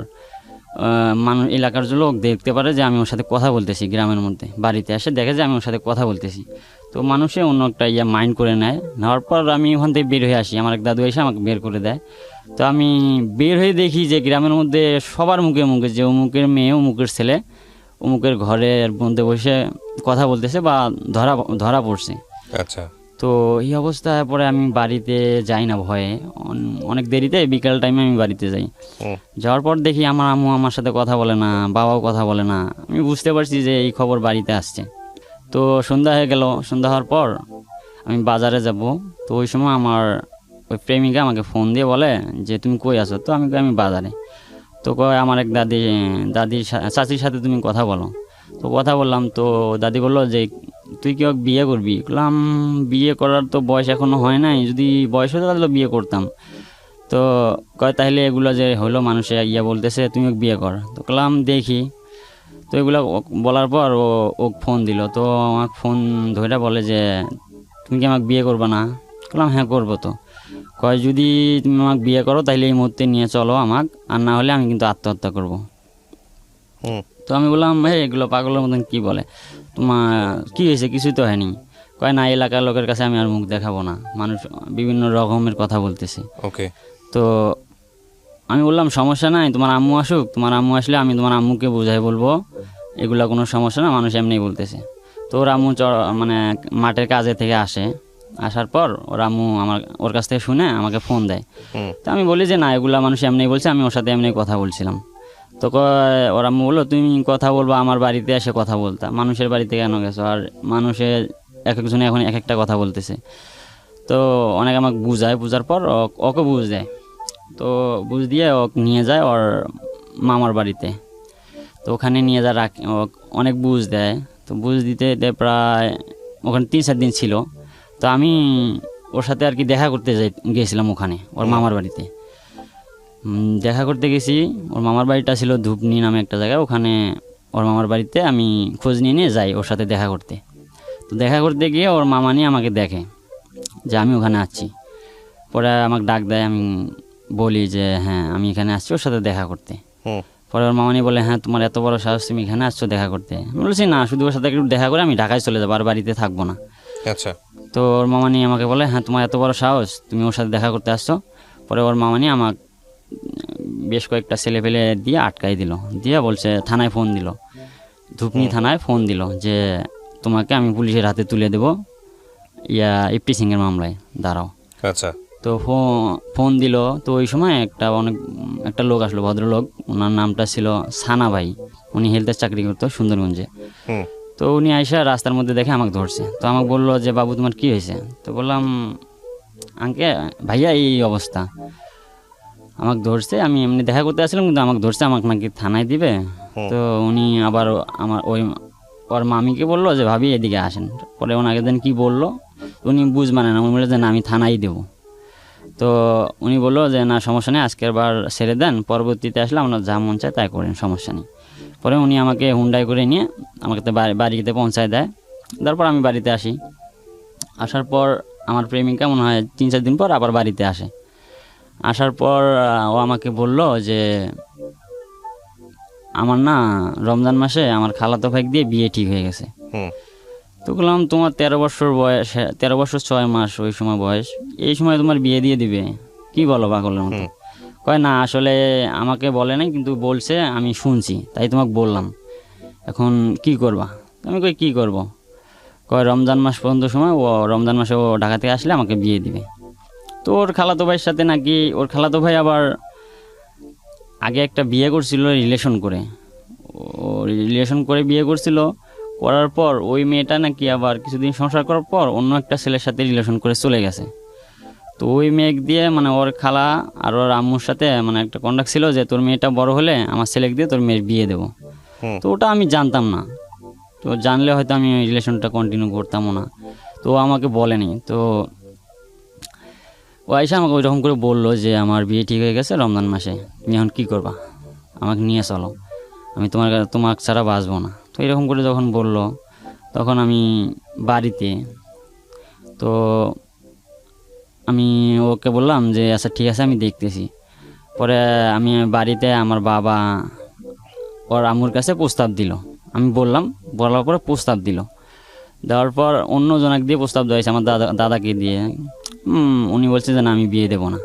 মানুষ, এলাকার লোক দেখতে পারে যে আমি ওর সাথে কথা বলতেছি গ্রামের মধ্যে। বাড়িতে এসে দেখে যে আমি ওর সাথে কথা বলতেছি, তো মানুষে অন্য একটা মাইন্ড করে নেওয়ার পর আমি ওখান থেকে বের হয়ে আসি। আমার এক দাদু এসে আমাকে বের করে দেয়। তো আমি বের হয়ে দেখি যে গ্রামের মধ্যে সবার মুখে মুখে যে অমুকের মেয়ে, অমুকের ছেলে, অমুকের ঘরের মধ্যে বসে কথা বলতেছে বা ধরা পড়ছে। আচ্ছা। তো এই অবস্থায় পরে আমি বাড়িতে যাই না ভয়ে, অনেক দেরিতে বিকাল টাইমে আমি বাড়িতে যাই। যাওয়ার পর দেখি আমার আম্মু আমার সাথে কথা বলে না, বাবাও কথা বলে না। আমি বুঝতে পারছি যে এই খবর বাড়িতে আসছে। তো সন্ধ্যা হয়ে গেল। সন্ধ্যা হওয়ার পর আমি বাজারে যাব। তো ওই সময় আমার ওই প্রেমিকা আমাকে ফোন দিয়ে বলে যে তুমি কই আছো? তো আমি বাজারে। তো কয় আমার এক চাচির সাথে তুমি কথা বলো। তো কথা বললাম, তো দাদি বললো যে তুই কি বিয়ে করবি? বললাম বিয়ে করার তো বয়স এখনও হয় নাই, যদি বয়স হতো তাহলে বিয়ে করতাম। তো কয় তাহলে এগুলো যে হলো মানুষে বলতেছে তুমি বিয়ে কর। তো বললাম দেখি। তো এগুলো বলার পর ও ফোন দিল। তো আমাকে ফোন ধরে বলে যে তুমি কি আমাকে বিয়ে করবে না? বললাম হ্যাঁ করবো। তো কয় যদি তুমি আমাকে বিয়ে করো তাহলে এই মুহূর্তে নিয়ে চলো আমাকে, আর না হলে আমি কিন্তু আত্মহত্যা করবো। তো আমি বললাম এগুলো পাগলের মতন কি বলে, তোমার কি হয়েছে? কিছুই তো হয়নি। কয় না এলাকার লোকের কাছে আমি আর মুখ দেখাবো না, মানুষ বিভিন্ন রকমের কথা বলতেছে। ওকে। তো আমি বললাম সমস্যা নাই, তোমার আম্মু আসুক, তোমার আম্মু আসলে আমি তোমার আম্মুকে বোঝাই বলবো, এগুলা কোনো সমস্যা না, মানুষ এমনিই বলতেছে। তো ওর আম্মু মানে মাঠের কাজে থেকে আসার পর ওর আম্মু ওর কাছ থেকে শুনে আমাকে ফোন দেয়। তো আমি বলি যে না এগুলা মানুষ এমনিই বলছে, আমি ওর সাথে এমনি কথা বলছিলাম। তো ওর আম্মু বললো তুমি কথা বলবো, আমার বাড়িতে এসে কথা বলতা, মানুষের বাড়িতে কেন গেছো? আর মানুষে এক একজনে এখন এক একটা কথা বলতেছে। তো অনেক আমাকে বুঝার পর ওকে বুঝ দেয়। তো বুঝ দিয়ে ওকে নিয়ে যায় ওর মামার বাড়িতে। তো ওখানে নিয়ে যা অনেক বুঝ দেয়। তো বুঝ দিতে প্রায় ওখানে 3-4 দিন ছিল। তো আমি ওর সাথে আর কি দেখা করতে গিয়েছিলাম ওখানে ওর মামার বাড়িতে। দেখা করতে গেছি, ওর মামার বাড়িটা ছিল ধূপনি নামে একটা জায়গায়। ওখানে ওর মামার বাড়িতে আমি খোঁজ নিয়ে যাই ওর সাথে দেখা করতে। তো দেখা করতে গিয়ে ওর মামা নিয়ে আমাকে দেখে যে আমি ওখানে আছি। পরে আমাকে ডাক দেয়, আমি বলি যে হ্যাঁ আমি এখানে আসছি ওর সাথে দেখা করতে। পরে ওর মামানি বলে হ্যাঁ তোমার এত বড় সাহস, তুমি এখানে আসছো দেখা করতে? আমি বলছি না, শুধু ওর সাথে একটু দেখা করে আমি ঢাকায় চলে যাবো, আর বাড়িতে থাকবো না। আচ্ছা। তো ওর মামানি আমাকে বলে হ্যাঁ তোমার এত বড় সাহস, তুমি ওর সাথে দেখা করতে আসছো? পরে ওর মামানি আমাকে বেশ কয়েকটা ছেলে পেলে দিয়ে আটকাই দিল, দিয়ে বলছে থানায় ফোন দিল, ধূপনি থানায় ফোন দিল যে তোমাকে আমি পুলিশের হাতে তুলে দেবো ইফটিজিংয়ের মামলায়, দাঁড়াও। আচ্ছা। তো ফোন দিল। তো ওই সময় একটা লোক আসলো, ভদ্রলোক, ওনার নামটা ছিল সানা ভাই। উনি হেলথের চাকরি করতো সুন্দরগঞ্জে। তো উনি আইসা রাস্তার মধ্যে দেখে আমাকে ধরছে। তো আমাকে বললো যে বাবু তোমার কি হয়েছে? তো বললাম ভাইয়া এই অবস্থা, আমাকে ধরছে, আমি এমনি দেখা করতে আসছিলাম কিন্তু আমাকে ধরছে, আমাকে নাকি থানায় দিবে। তো উনি আবার ওর মামিকে বললো যে ভাবি এদিকে আসেন। পরে ওনাকে দেন কি বললো উনি বুঝ মানে না, উনি বলে যে না আমি থানায় দেবো। তো উনি বললো যে না সমস্যা নেই, আজকের বার ছেড়ে দেন, পরবর্তীতে আসলে আপনার যা মন চায় তাই করেন, সমস্যা নেই। পরে উনি আমাকে হুন্ডাই করে নিয়ে আমাকে তো বাড়িতে পৌঁছায় দেয়। তারপর আমি বাড়িতে আসি। আসার পর আমার প্রেমিকা মনে হয় 3-4 দিন পর আবার বাড়িতে আসে। আসার পর ও আমাকে বলল যে আমার না রমজান মাসে আমার খালাতো ভাই দিয়ে বিয়ে ঠিক হয়ে গেছে। হুম। তো বললাম তোমার 13 বছর বয়স, 13 বছর 6 মাস ওই সময় বয়স, এই সময় তোমার বিয়ে দিয়ে দিবে, কি বলো পাগলের মতো? কয় না আসলে আমাকে বলে নাই, কিন্তু বলছে আমি শুনছি তাই তোমাকে বললাম, এখন কি করবা? আমি কই কি করব? কয় রমজান মাস পর্যন্ত সময়, ও রমজান মাসে ও ঢাকা থেকে আসলে আমাকে বিয়ে দিবে। তো ওর খালাতো ভাইয়ের সাথে নাকি, ওর খালাতো ভাই আবার আগে একটা বিয়ে করছিল রিলেশন করে, ও রিলেশন করে বিয়ে করছিল, করার পর ওই মেয়েটা নাকি আবার কিছুদিন সংসার করার পর অন্য একটা ছেলের সাথে রিলেশন করে চলে গেছে। তো ওই মেয়ে দিয়ে মানে ওর খালা আর ওর আম্মুর সাথে মানে একটা কন্ট্যাক্ট ছিল যে তোর মেয়েটা বড় হলে আমার ছেলেকে দিয়ে তোর মেয়ের বিয়ে দেবো। তো ওটা আমি জানতাম না, তো জানলে হয়তো আমি ওই রিলেশনটা কন্টিনিউ করতামও না। তো ও আমাকে বলেনি। তো ও আইসা আমাকে ওইরকম করে বললো যে আমার বিয়ে ঠিক হয়ে গেছে রমজান মাসে, তুমি এখন কী করবা, আমাকে নিয়ে চলো, আমি তোমার ছাড়া বাঁচবো না। তো এরকম করে যখন বললো তখন আমি বাড়িতে, তো আমি ওকে বললাম যে আচ্ছা ঠিক আছে আমি দেখতেছি। পরে আমি বাড়িতে আমার বাবা ওর আম্মুর কাছে প্রস্তাব দিল, আমি বললাম, বলার পরে প্রস্তাব দিল, দেওয়ার পর অন্য জনক দিয়ে প্রস্তাব দেওয়া হয়েছে আমার দাদাকে দিয়ে। উনি বলছে যে না আমি বিয়ে দেবো না।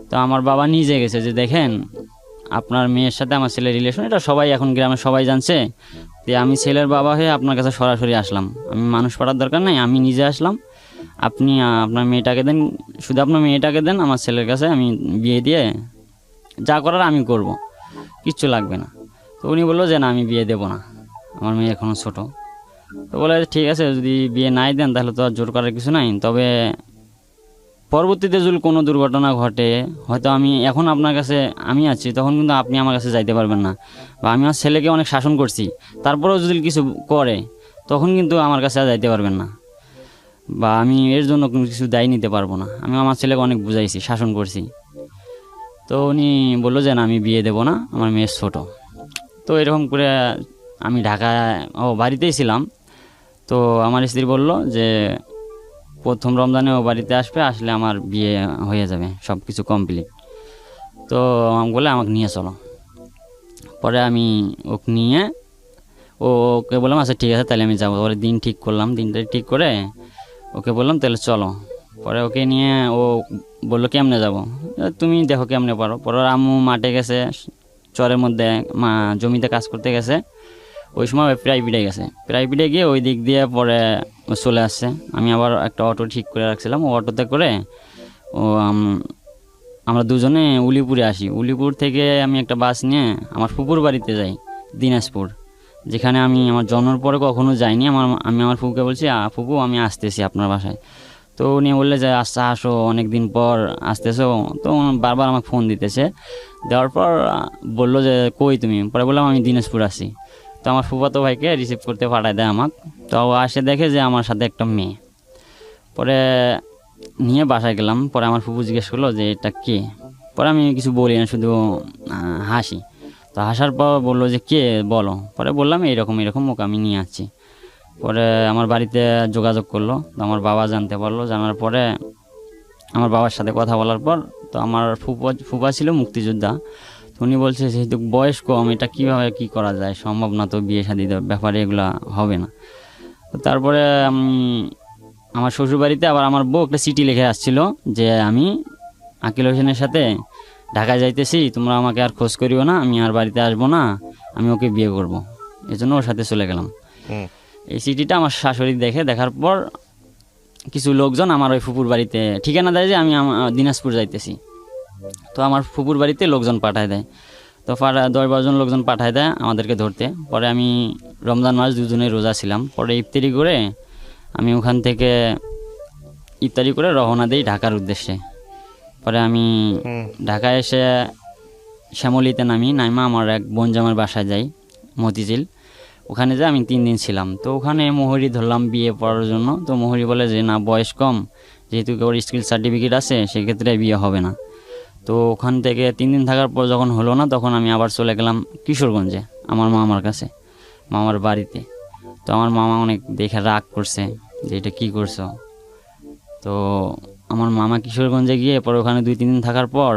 তো আমার বাবা নিজে গেছে যে দেখেন আপনার মেয়ের সাথে আমার ছেলের রিলেশন, এটা সবাই এখন গ্রামে সবাই জানছে, যে আমি ছেলের বাবা হয়ে আপনার কাছে সরাসরি আসলাম, আমি মানুষ পাঠার দরকার নাই, আমি নিজে আসলাম, আপনি আপনার মেয়েটাকে দেন, শুধু আপনার মেয়েটাকে দেন আমার ছেলের কাছে, আমি বিয়ে দিয়ে যা করার আমি করব, কিচ্ছু লাগবে না। তো উনি বললো যে না আমি বিয়ে দেবো না, আমার মেয়ে এখনও ছোটো। তো বলে ঠিক আছে যদি বিয়ে নাই দেন তাহলে তো আর জোর করার কিছু নাই, তবে পরবর্তীতে যদি কোনো দুর্ঘটনা ঘটে, হয়তো আমি এখন আপনার কাছে আমি আছি, তখন কিন্তু আপনি আমার কাছে যাইতে পারবেন না, বা আমি আমার ছেলেকে অনেক শাসন করছি, তারপরেও যদি কিছু করে তখন কিন্তু আমার কাছে আর যাইতে পারবেন না, বা আমি এর জন্য কোনো কিছু দায়ী নিতে পারবো না, আমি আমার ছেলেকে অনেক বুঝাইছি, শাসন করছি। তো উনি বললো যে না আমি বিয়ে দেবো না, আমার মেয়ে ছোটো। তো এরকম করে আমি ঢাকায় বাড়িতেই ছিলাম। তো আমার স্ত্রী বলল যে প্রথম রমজানে ও বাড়িতে আসবে, আসলে আমার বিয়ে হয়ে যাবে, সব কিছু কমপ্লিট। তো আমি বলে আমাকে নিয়ে চলো। পরে আমি ওকে নিয়ে ওকে বললাম আচ্ছা ঠিক আছে তাহলে আমি যাবো। পরে দিন ঠিক করলাম, দিনটা ঠিক করে ওকে বললাম তাহলে চলো। পরে ওকে নিয়ে ও বললো কেমনে যাব, তুমি দেখো কেমনে পারো। পরে ওর আম্মু মাঠে গেছে, চরের মধ্যে জমিতে কাজ করতে গেছে, ওই সময় প্রাইভেটে গেছে, প্রাইভেটে গিয়ে ওই দিক দিয়ে পরে চলে আসছে। আমি আবার একটা অটো ঠিক করে রাখছিলাম, ও অটোতে করে ও আমরা দুজনে উলিপুরে আসি। উলিপুর থেকে আমি একটা বাস নিয়ে আমার ফুপুর বাড়িতে যাই, দিনাজপুর, যেখানে আমি আমার জন্মের পরে কখনো যাইনি। আমি আমার ফুপুকে বলছি ফুপু আমি আসতেছি আপনার বাসায়। তো উনি বললে যে আচ্ছা আসো, অনেক দিন পর আসতেছো। তো বারবার আমাকে ফোন দিতেছে, দেওয়ার পর বললো যে কই তুমি, পরে বললাম আমি দিনাজপুর আসি। তো আমার ফুফাতো ভাইকে রিসিভ করতে পাঠায় দেয় আমাকে। তো আসে দেখে যে আমার সাথে একটা মেয়ে। পরে নিয়ে বাসায় গেলাম। পরে আমার ফুফু জিজ্ঞেস করলো যে এটা কে। পরে আমি কিছু বলি না, শুধু হাসি। তো হাসার পর বললো যে কে বলো। পরে বললাম এইরকম এরকম ওকে আমি নিয়ে আসছি। পরে আমার বাড়িতে যোগাযোগ করলো, তো আমার বাবা জানতে পারলো। জানার পরে আমার বাবার সাথে কথা বলার পর, তো আমার ফুফা ছিল মুক্তিযোদ্ধা। তো উনি বলছে যেহেতু বয়স কম, এটা কীভাবে কী করা যায়, সম্ভব না, তো বিয়ে শাদী ব্যাপারে এগুলো হবে না। তো তারপরে আমি আমার শ্বশুরবাড়িতে আবার আমার বউ একটা চিঠি লিখে আসছিল যে আমি আকিল হোসেনের সাথে ঢাকা যাইতেছি, তোমরা আমাকে আর খোঁজ করিও না, আমি আর বাড়িতে আসবো না, আমি ওকে বিয়ে করব। এই জন্য ওর সাথে চলে গেলাম। এই চিঠিটা আমার শাশুড়ি দেখার পর কিছু লোকজন আমার ওই ফুপুর বাড়িতে ঠিকানা দেয় যে আমি দিনাজপুর যাইতেছি। তো আমার ফুপুর বাড়িতে লোকজন পাঠায় দেয়। তো 10-12 জন লোকজন পাঠায় দেয় আমাদেরকে ধরতে। পরে আমি রমজান মাস দুজনে রোজা ছিলাম। পরে ইফতারি করে আমি ওখান থেকে ইফতারি করে রওনা দিই ঢাকার উদ্দেশ্যে। পরে আমি ঢাকায় এসে শ্যামলীতে নামি, নাইমা আমার এক বোনজামার বাসায় যাই, মতিঝিল। ওখানে যে আমি 3 দিন ছিলাম। তো ওখানে মোহরি ধরলাম বিয়ে পড়ার জন্য। তো মোহরি বলে যে না, বয়স কম, যেহেতু ওর স্কিল সার্টিফিকেট আছে সেক্ষেত্রে বিয়ে হবে না। তো ওখান থেকে 3 দিন থাকার পর যখন হলো না, তখন আমি আবার চলে গেলাম কিশোরগঞ্জে আমার মামার কাছে, মামার বাড়িতে। তো আমার মামা অনেক দেখে রাগ করছে যে এটা কী করছো। তো আমার মামা কিশোরগঞ্জে গিয়ে পরে ওখানে 2-3 দিন থাকার পর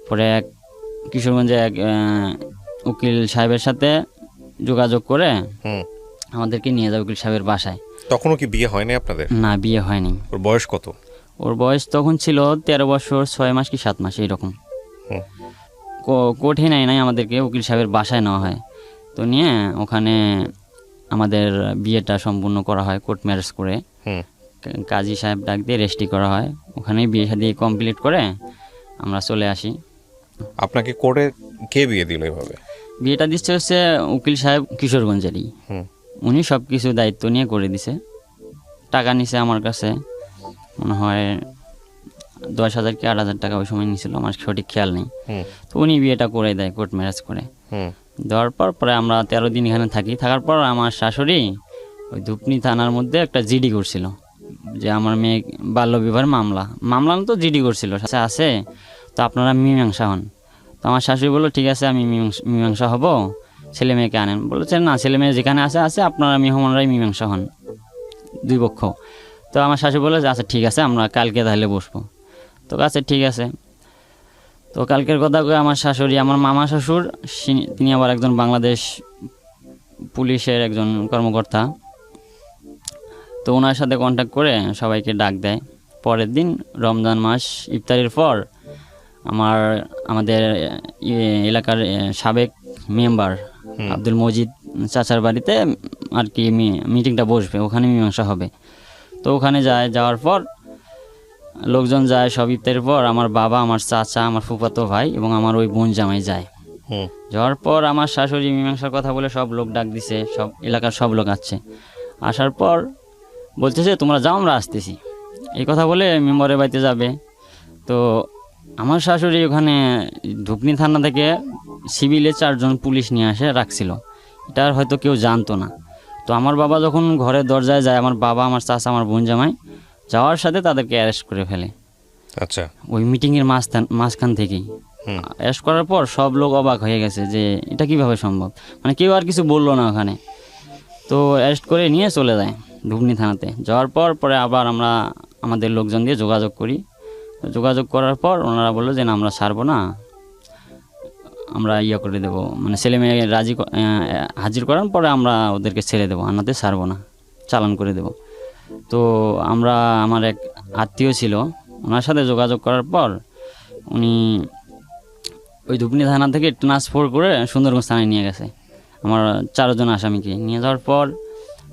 পরে কিশোরগঞ্জে এক উকিল সাহেবের সাথে যোগাযোগ করে আমাদেরকে নিয়ে যায় উকিল সাহেবের বাসায়। তখনও কি বিয়ে হয়নি আপনাদের? না, বিয়ে হয়নি। ওর বয়স কত? ওর বয়স তখন ছিল 13 বছর 6 মাস কি 7 মাস এইরকম। কোর্টে নাই আমাদেরকে, উকিল সাহেবের বাসায় নেওয়া হয়। তো নিয়ে ওখানে আমাদের বিয়েটা সম্পূর্ণ করা হয় কোর্ট ম্যারেজ করে। কাজী সাহেব ডাক দিয়ে রেজিস্ট্রি করা হয়। ওখানেই বিয়ে শাদী কমপ্লিট করে আমরা চলে আসি। আপনাকে কোর্টে কে বিয়ে দিল এভাবে? বিয়েটা দিচ্ছে হচ্ছে উকিল সাহেব কিশোরগঞ্জেরই। উনি সব কিছু দায়িত্ব নিয়ে করে দিছে। টাকা নিছে আমার কাছে মনে হয় 10,000 কি 8,000 টাকা ওই সময় নিয়েছিল, আমার সঠিক খেয়াল নেই। তো উনি বিয়েটা করে দেয় কোর্ট ম্যারেজ করে। দেওয়ার পর পরে আমরা 13 দিন এখানে থাকি। থাকার পর আমার শাশুড়ি ওই ধুপনি থানার মধ্যে একটা জিডি করছিল যে আমার মেয়ে বাল্যবিবাহের মামলা তো জিডি করছিল আছে। তো আপনারা মীমাংসা হন। তো আমার শাশুড়ি বললো ঠিক আছে, আমি মীমাংসা হব, ছেলে মেয়েকে আনেন। বলেছে না, ছেলে মেয়ে যেখানে আছে আপনারা মেহমানরাই মীমাংসা হন, 2 পক্ষ। তো আমার শাশুড়ি বললো যে আচ্ছা ঠিক আছে, আমরা কালকে তাহলে বসবো। তো আচ্ছা ঠিক আছে। তো কালকের কথা কয়ে আমার শাশুড়ি, আমার মামা শ্বশুর, তিনি আবার একজন বাংলাদেশ পুলিশের একজন কর্মকর্তা। তো ওনার সাথে কন্ট্যাক্ট করে সবাইকে ডাক দেয়। পরের দিন রমজান মাস ইফতারের পর আমাদের এলাকার সাবেক মেম্বার আব্দুল মজিদ চাচার বাড়িতে আর কি মিটিংটা বসবে, ওখানে মীমাংসা হবে। তো ওখানে যাওয়ার পর লোকজন যায় সব। ইফতারের পর আমার বাবা, আমার চাচা, আমার ফুফাতো ভাই এবং আমার ওই বোন জামাই যায়। যাওয়ার পর আমার শাশুড়ি মীমাংসার কথা বলে সব লোক ডাক দিছে, সব এলাকার সব লোক আসছে। আসার পর বলতেছে তোমরা যাও, আমরা আসতেছি, এই কথা বলে মেম্বারের বাড়িতে যাবে। তো আমার শাশুড়ি ওখানে ধুপনি থানা থেকে সিভিলে 4 জন পুলিশ নিয়ে আসে রাখছিল। এটা হয়তো কেউ জানতো না। তো আমার বাবা যখন ঘরের দরজায় যায়, আমার বাবা, আমার চাচা, আমার বোন জামাই যাওয়ার সাথে তাদেরকে অ্যারেস্ট করে ফেলে। আচ্ছা, ওই মিটিংয়ের মাঝখান থেকেই অ্যারেস্ট করার পর সব লোক অবাক হয়ে গেছে যে এটা কিভাবে সম্ভব, মানে কেউ আর কিছু বললো না ওখানে। তো অ্যারেস্ট করে নিয়ে চলে যায় ধুপনি থানাতে। যাওয়ার পর পরে আবার আমরা আমাদের লোকজন দিয়ে যোগাযোগ করি। যোগাযোগ করার পর ওনারা বললো যে না, আমরা ছাড়বো না, আমরা করে দেবো, মানে ছেলে মেয়ে হাজির করার পরে আমরা ওদেরকে ছেড়ে দেবো, আনাতে ছাড়বো না, চালান করে দেবো। তো আমার এক আত্মীয় ছিল, ওনার সাথে যোগাযোগ করার পর উনি ওই ধুপনি থানা থেকে ট্রান্সফার করে সুন্দরগঞ্জ থানায় নিয়ে গেছে। আমার 4 জন আসামিকে নিয়ে যাওয়ার পর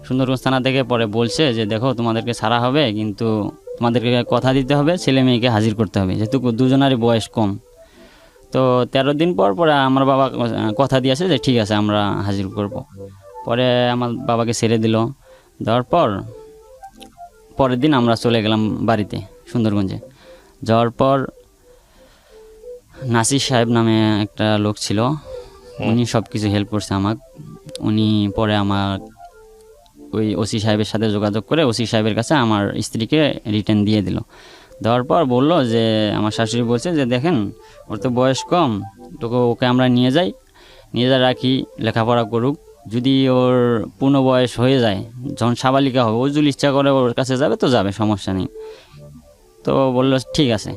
সুন্দরগঞ্জ থানা থেকে পরে বলছে যে দেখো, তোমাদেরকে ছাড়া হবে, কিন্তু তোমাদেরকে কথা দিতে হবে, ছেলে মেয়েকে হাজির করতে হবে, যেহেতু দুজনারই বয়স কম। তো 13 দিন পর পরে আমার বাবা কথা দিয়েছে যে ঠিক আছে, আমরা হাজির করব। পরে আমার বাবাকে ছেড়ে দিল। দেওয়ার পর পরের দিন আমরা চলে গেলাম বাড়িতে সুন্দরগঞ্জে। যাওয়ার পর নাসির সাহেব নামে একটা লোক ছিল, উনি সব কিছু হেল্প করছে আমাকে। উনি পরে আমার ওই ওসি সাহেবের সাথে যোগাযোগ করে ওসি সাহেবের কাছে আমার স্ত্রীকে রিটার্ন দিয়ে দিল। দেওয়ার পর বললো যে আমার শাশুড়ি বলছে যে দেখেন, ওর তো বয়স কম, ওকে আমরা নিয়ে যাই রাখি, লেখাপড়া করুক, যদি ওর পূর্ণ বয়স হয়ে যায়, যখন সাবালিকা হবে, ও যদি ইচ্ছা করে ওর কাছে যাবে তো যাবে, সমস্যা নেই। তো বললো ঠিক আছে।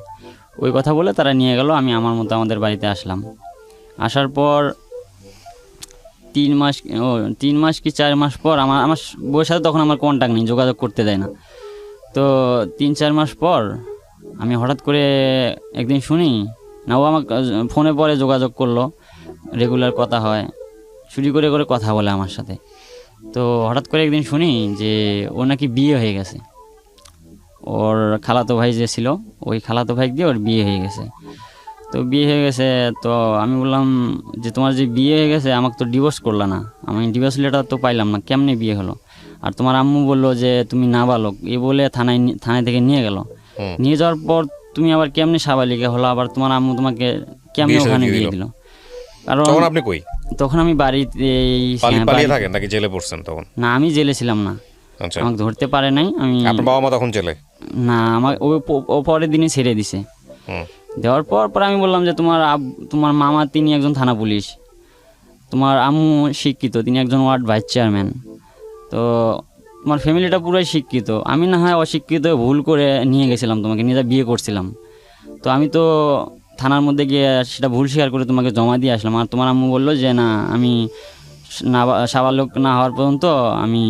ওই কথা বলে তারা নিয়ে গেল। আমি আমার মতো আমাদের বাড়িতে আসলাম। আসার পর 3 মাস কি 4 মাস পর আমার বউয়ের সাথে তখন আমার কন্ট্যাক্ট নেই, যোগাযোগ করতে দেয় না। তো 3-4 মাস পর আমি হঠাৎ করে একদিন শুনি না, ও আমাকে ফোনে পরে যোগাযোগ করলো, রেগুলার কথা হয়, চুরি করে কথা বলে আমার সাথে। তো হঠাৎ করে একদিন শুনি যে ওর নাকি বিয়ে হয়ে গেছে। ওর খালাতো ভাই যে ছিল, ওই খালাতো ভাই দিয়ে ওর বিয়ে হয়ে গেছে। তো বিয়ে হয়ে গেছে, তো আমি বললাম যে তোমার যে বিয়ে হয়ে গেছে, আমাকে তো ডিভোর্স করলা না, আমি ডিভোর্স লেটার তো পাইলাম না, কেমনে বিয়ে হলো? আর তোমার আম্মু বললো যে তুমি নাবালক, বলে থানায় থেকে নিয়ে গেল। নিয়ে যাওয়ার পর তুমি আবার কেমনে সাবালিকা হলো, আবার তোমার আম্মু তোমাকে কেমনে ওখানে বিয়ে দিল? কারণ আপনি কই? তখন আমি বাড়িতে পালিয়ে থাকেন নাকি জেলে পড়ছেন তখন? না, আমি জেলে ছিলাম না, আচ্ছা, আমাকে ধরতে পারে নাই। আমি আপনার বাবা মা তখন জেলে? না, আমার ও পরের দিনে ছেড়ে দিছে। হুম দেওয়ার পর আমি বললাম যে তোমার মামা তিনি একজন থানা পুলিশ, তোমার আম্মু শিক্ষিত, তিনি একজন ওয়ার্ড ভাইস চেয়ারম্যান, তো তোমার ফ্যামিলিটা পুরোই শিক্ষিত। আমি না হয় অশিক্ষিত ভুল করে নিয়ে গেছিলাম, তোমাকে নিজে বিয়ে করছিলাম, তো আমি তো থানার মধ্যে গিয়ে সেটা ভুল স্বীকার করে তোমাকে জমা দিয়ে আসলাম। আর তোমার আম্মু বললো যে না, আমি সাবালক না হওয়ার পর্যন্ত আমি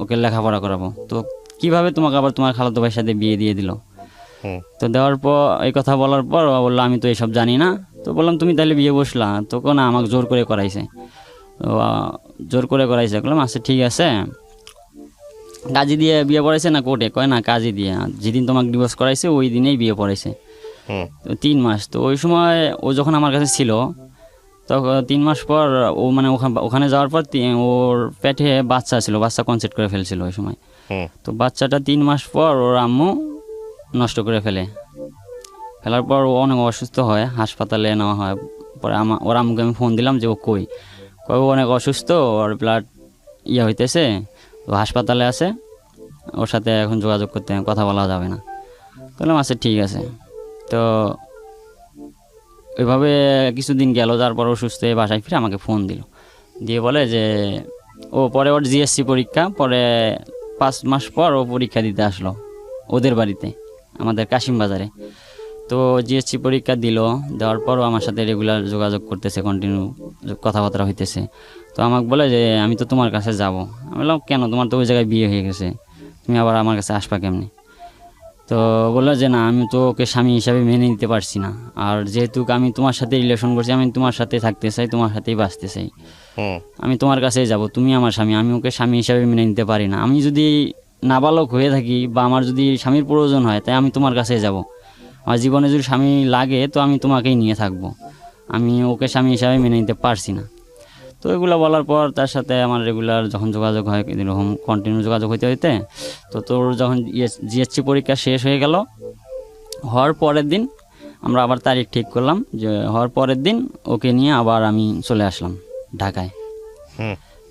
ওকে লেখাপড়া করাবো। তো কিভাবে তোমাকে আবার তোমার খালাতো ভাইয়ের সাথে বিয়ে দিয়ে দিল? হুম তো দেওয়ার পর এই কথা বলার পর ও বললো আমি তো এসব জানি না। তো বললাম তুমি তাহলে বিয়ে বসলা? তখন না, আমাকে জোর করে করাইছে। তো জোর করে করাইছে, বললাম আচ্ছা ঠিক আছে। কাজী দিয়ে বিয়ে পড়াইছে না কোর্টে? কয় না, কাজী দিয়ে। যেদিন তোমাকে ডিভোর্স করাইছে ওই দিনেই বিয়ে পড়াইছে। হুম তো 3 মাস। তো ওই সময় ও যখন আমার কাছে ছিল, তখন 3 মাস পর ও মানে ওখানে যাওয়ার পর ওর পেটে বাচ্চা ছিল, বাচ্চা কনসেপ্ট করে ফেলছিল ওই সময়। হুম তো বাচ্চাটা 3 মাস পর ওর আম্মু নষ্ট করে ফেলার পর ও অনেক অসুস্থ হয়, হাসপাতালে নেওয়া হয়। পরে ওর আম্মুকে আমি ফোন দিলাম যে ও কই ও অনেক অসুস্থ, ওর ব্লাড হইতেছে, ও হাসপাতালে আছে, ওর সাথে এখন যোগাযোগ করতে কথা বলা যাবে না। বললাম আচ্ছা ঠিক আছে। তো ওইভাবে কিছুদিন গেল, তারপর অসুস্থ হয়ে বাসায় ফিরে আমাকে ফোন দিয়ে বলে যে পরে ওর জিএসসি পরীক্ষা, পরে 5 মাস পর ও পরীক্ষা দিতে আসলো ওদের বাড়িতে, আমাদের কাশিম বাজারে। তো জিএসসি পরীক্ষা দেওয়ার পরও আমার সাথে রেগুলার যোগাযোগ করতেছে, কন্টিনিউ কথাবার্তা হইতেছে। তো আমাকে বলে যে আমি তো তোমার কাছে যাব। আমি বললাম কেন, তোমার তো ওই জায়গায় বিয়ে হয়ে গেছে, তুমি আবার আমার কাছে আসবা কেমনি? তো বললো যে না, আমি তো ওকে স্বামী হিসাবে মেনে নিতে পারছি না, আর যেহেতু আমি তোমার সাথে রিলেশন করছি, আমি তোমার সাথে থাকতে চাই, তোমার সাথেই বাঁচতে চাই, আমি তোমার কাছেই যাব, তুমি আমার স্বামী, আমি ওকে স্বামী হিসাবে মেনে নিতে পারি না। আমি যদি নাবালক হয়ে থাকি বা আমার যদি স্বামীর প্রয়োজন হয়, তাই আমি তোমার কাছেই যাব। আমার জীবনে যদি স্বামী লাগে তো আমি তোমাকেই নিয়ে থাকবো, আমি ওকে স্বামী হিসাবে মেনে নিতে পারছি না। তো এগুলো বলার পর তার সাথে আমার রেগুলার যখন যোগাযোগ হয়, এরকম কন্টিনিউ যোগাযোগ হইতে তো তোর যখন জিএসসি পরীক্ষা শেষ হয়ে গেল, হওয়ার পরের দিন আমরা আবার তারিখ ঠিক করলাম, যে হওয়ার পরের দিন ওকে নিয়ে আবার আমি চলে আসলাম ঢাকায়।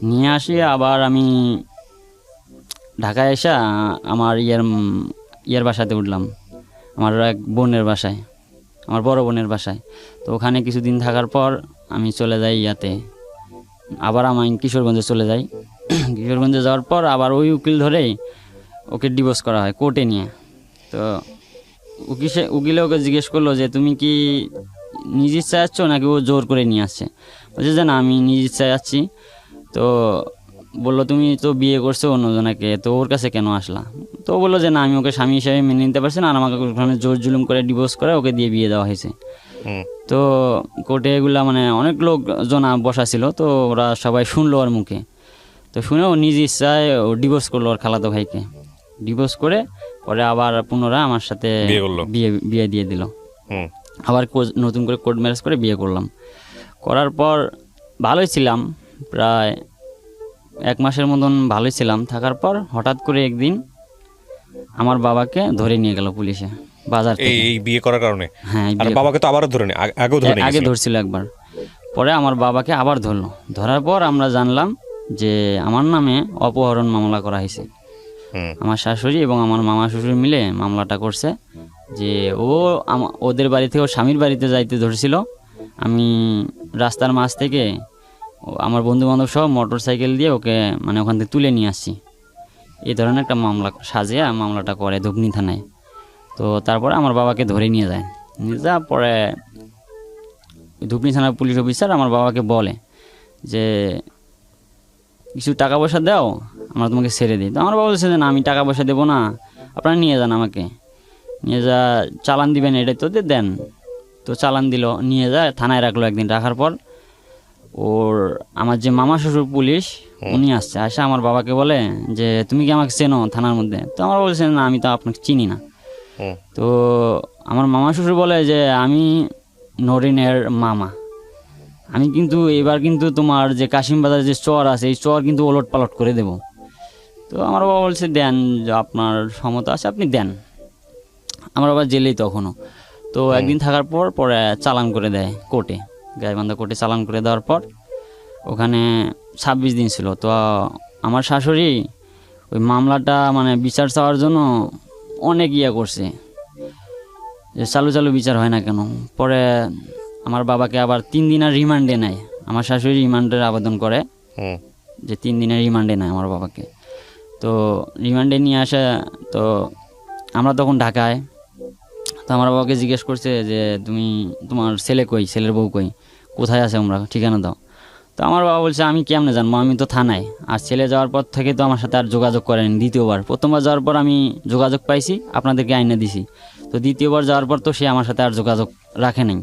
নিয়ে আসি আবার আমি ঢাকায় এসে আমার ইয়ের বাসাতে উঠলাম, আমার এক বোনের বাসায়, আমার বড় বোনের বাসায়। তো ওখানে কিছুদিন থাকার পর আমি চলে যাই আবার আমি কিশোরগঞ্জে চলে যাই। কিশোরগঞ্জে যাওয়ার পর আবার ওই উকিল ধরেই ওকে ডিভোর্স করা হয় কোর্টে নিয়ে। তো উকিলে ওকে জিজ্ঞেস করলো যে তুমি কি নিজ ইচ্ছায় যাচ্ছ নাকি ও জোর করে নিয়ে আসছে? বলছে যে না, আমি নিজ ইচ্ছায় যাচ্ছি। তো বললো তুমি তো বিয়ে করছো অন্যজনাকে, তো ওর কাছে কেন আসলা? তো বললো যে না, আমি ওকে স্বামী হিসাবে মেনে নিতে পারছি না, আর আমাকে ওখানে জোর জুলুম করে ডিভোর্স করে ওকে দিয়ে বিয়ে দেওয়া হয়েছে। তো কোর্টে এগুলা মানে অনেক লোকজন বসা ছিল, তো ওরা সবাই শুনলো ওর মুখে। তো শুনে ও নিজ ইচ্ছায় ও ডিভোর্স করলো ওর খালাতো ভাইকে। ডিভোর্স করে পরে আবার পুনরায় আমার সাথে বিয়ে দিয়ে দিল। আবার নতুন করে কোর্ট ম্যারেজ করে বিয়ে করলাম। করার পর ভালোই ছিলাম, প্রায় 1 মাসের মতন ভালোই ছিলাম। থাকার পর হঠাৎ করে একদিন আমার বাবাকে ধরে নিয়ে গেল পুলিশে বাজার থেকে। এই বিয়ে করার কারণে? হ্যাঁ, বাবাকে তো আবারও ধরে নিয়ে আগে ধরছিল একবার, পরে আমার বাবাকে আবার ধরলো। ধরার পর আমরা জানলাম যে আমার নামে অপহরণ মামলা করা হয়েছে। আমার শাশুড়ি এবং আমার মামা শ্বশুর মিলে মামলাটা করছে যে ওদের বাড়ি থেকে ওর স্বামীর বাড়িতে যাইতে ধরছিল। আমি রাস্তার মাঝ থেকে আমার বন্ধু বান্ধব সহ মোটর সাইকেল দিয়ে ওকে মানে ওখান থেকে তুলে নিয়ে আসছি, এই ধরনের একটা মামলা সাজিয়ে মামলাটা করে ধুবনি থানায়। তো তারপরে আমার বাবাকে ধরে নিয়ে যাওয়ার পরে ধুবনি থানার পুলিশ অফিসার আমার বাবাকে বলে যে কিছু টাকা পয়সা দাও, আমরা তোমাকে ছেড়ে দিই। তো আমার বাবা বলছে যে না, আমি টাকা পয়সা দেবো না, আপনারা নিয়ে যান, আমাকে নিয়ে চালান দিবেন, এটাই তো দেন। তো চালান দিল, নিয়ে যায় থানায় রাখলো একদিন। রাখার পর আমার যে মামা শ্বশুর পুলিশ উনি আসে আমার বাবাকে বলে যে তুমি কি আমাকে চেনো থানার মধ্যে? তো আমার বলছে না, আমি তো আপনাকে চিনি না। তো আমার মামা শ্বশুর বলে যে আমি নরিনের মামা, আমি কিন্তু এবার কিন্তু তোমার যে কাশিম বাজার যে চর আছে এই চর কিন্তু ওলট পালট করে দেব। তো আমার বাবা বলছে দেন, আপনার ক্ষমতা আছে আপনি দেন। আমার বাবা জেলেই তখনও। তো একদিন থাকার পরে চালান করে দেয় কোর্টে, গাইবান্ধা কোর্টে চালান করে দেওয়ার পর ওখানে 26 দিন ছিল। তো আমার শাশুড়ি ওই মামলাটা মানে বিচার চাওয়ার জন্য অনেক করছে যে চালু চালু বিচার হয় না কেন। পরে আমার বাবাকে আবার 3 দিনের রিমান্ডে নেয়, আমার শাশুড়ি রিমান্ডের আবেদন করে যে 3 দিনের রিমান্ডে নেয় আমার বাবাকে। তো রিমান্ডে নিয়ে আসে, তো আমরা তখন ঢাকায়। তো আমার বাবাকে জিজ্ঞেস করছে যে তুমি তোমার ছেলে কই, ছেলের বউ কই, কোথায় আছে, আমরা ঠিকানা দাও। তো আমার বাবা বলছে আমি কেমনে জানবো, আমি তো থানায়। আর ছেলে যাওয়ার পর থেকে তো আমার সাথে আর যোগাযোগ করেনি। দ্বিতীয়বার, প্রথমবার যাওয়ার পর আমি যোগাযোগ পাইছি, আপনাদেরকে আইনে দিছি। তো দ্বিতীয়বার যাওয়ার পর তো সে আমার সাথে আর যোগাযোগ রাখে নাই,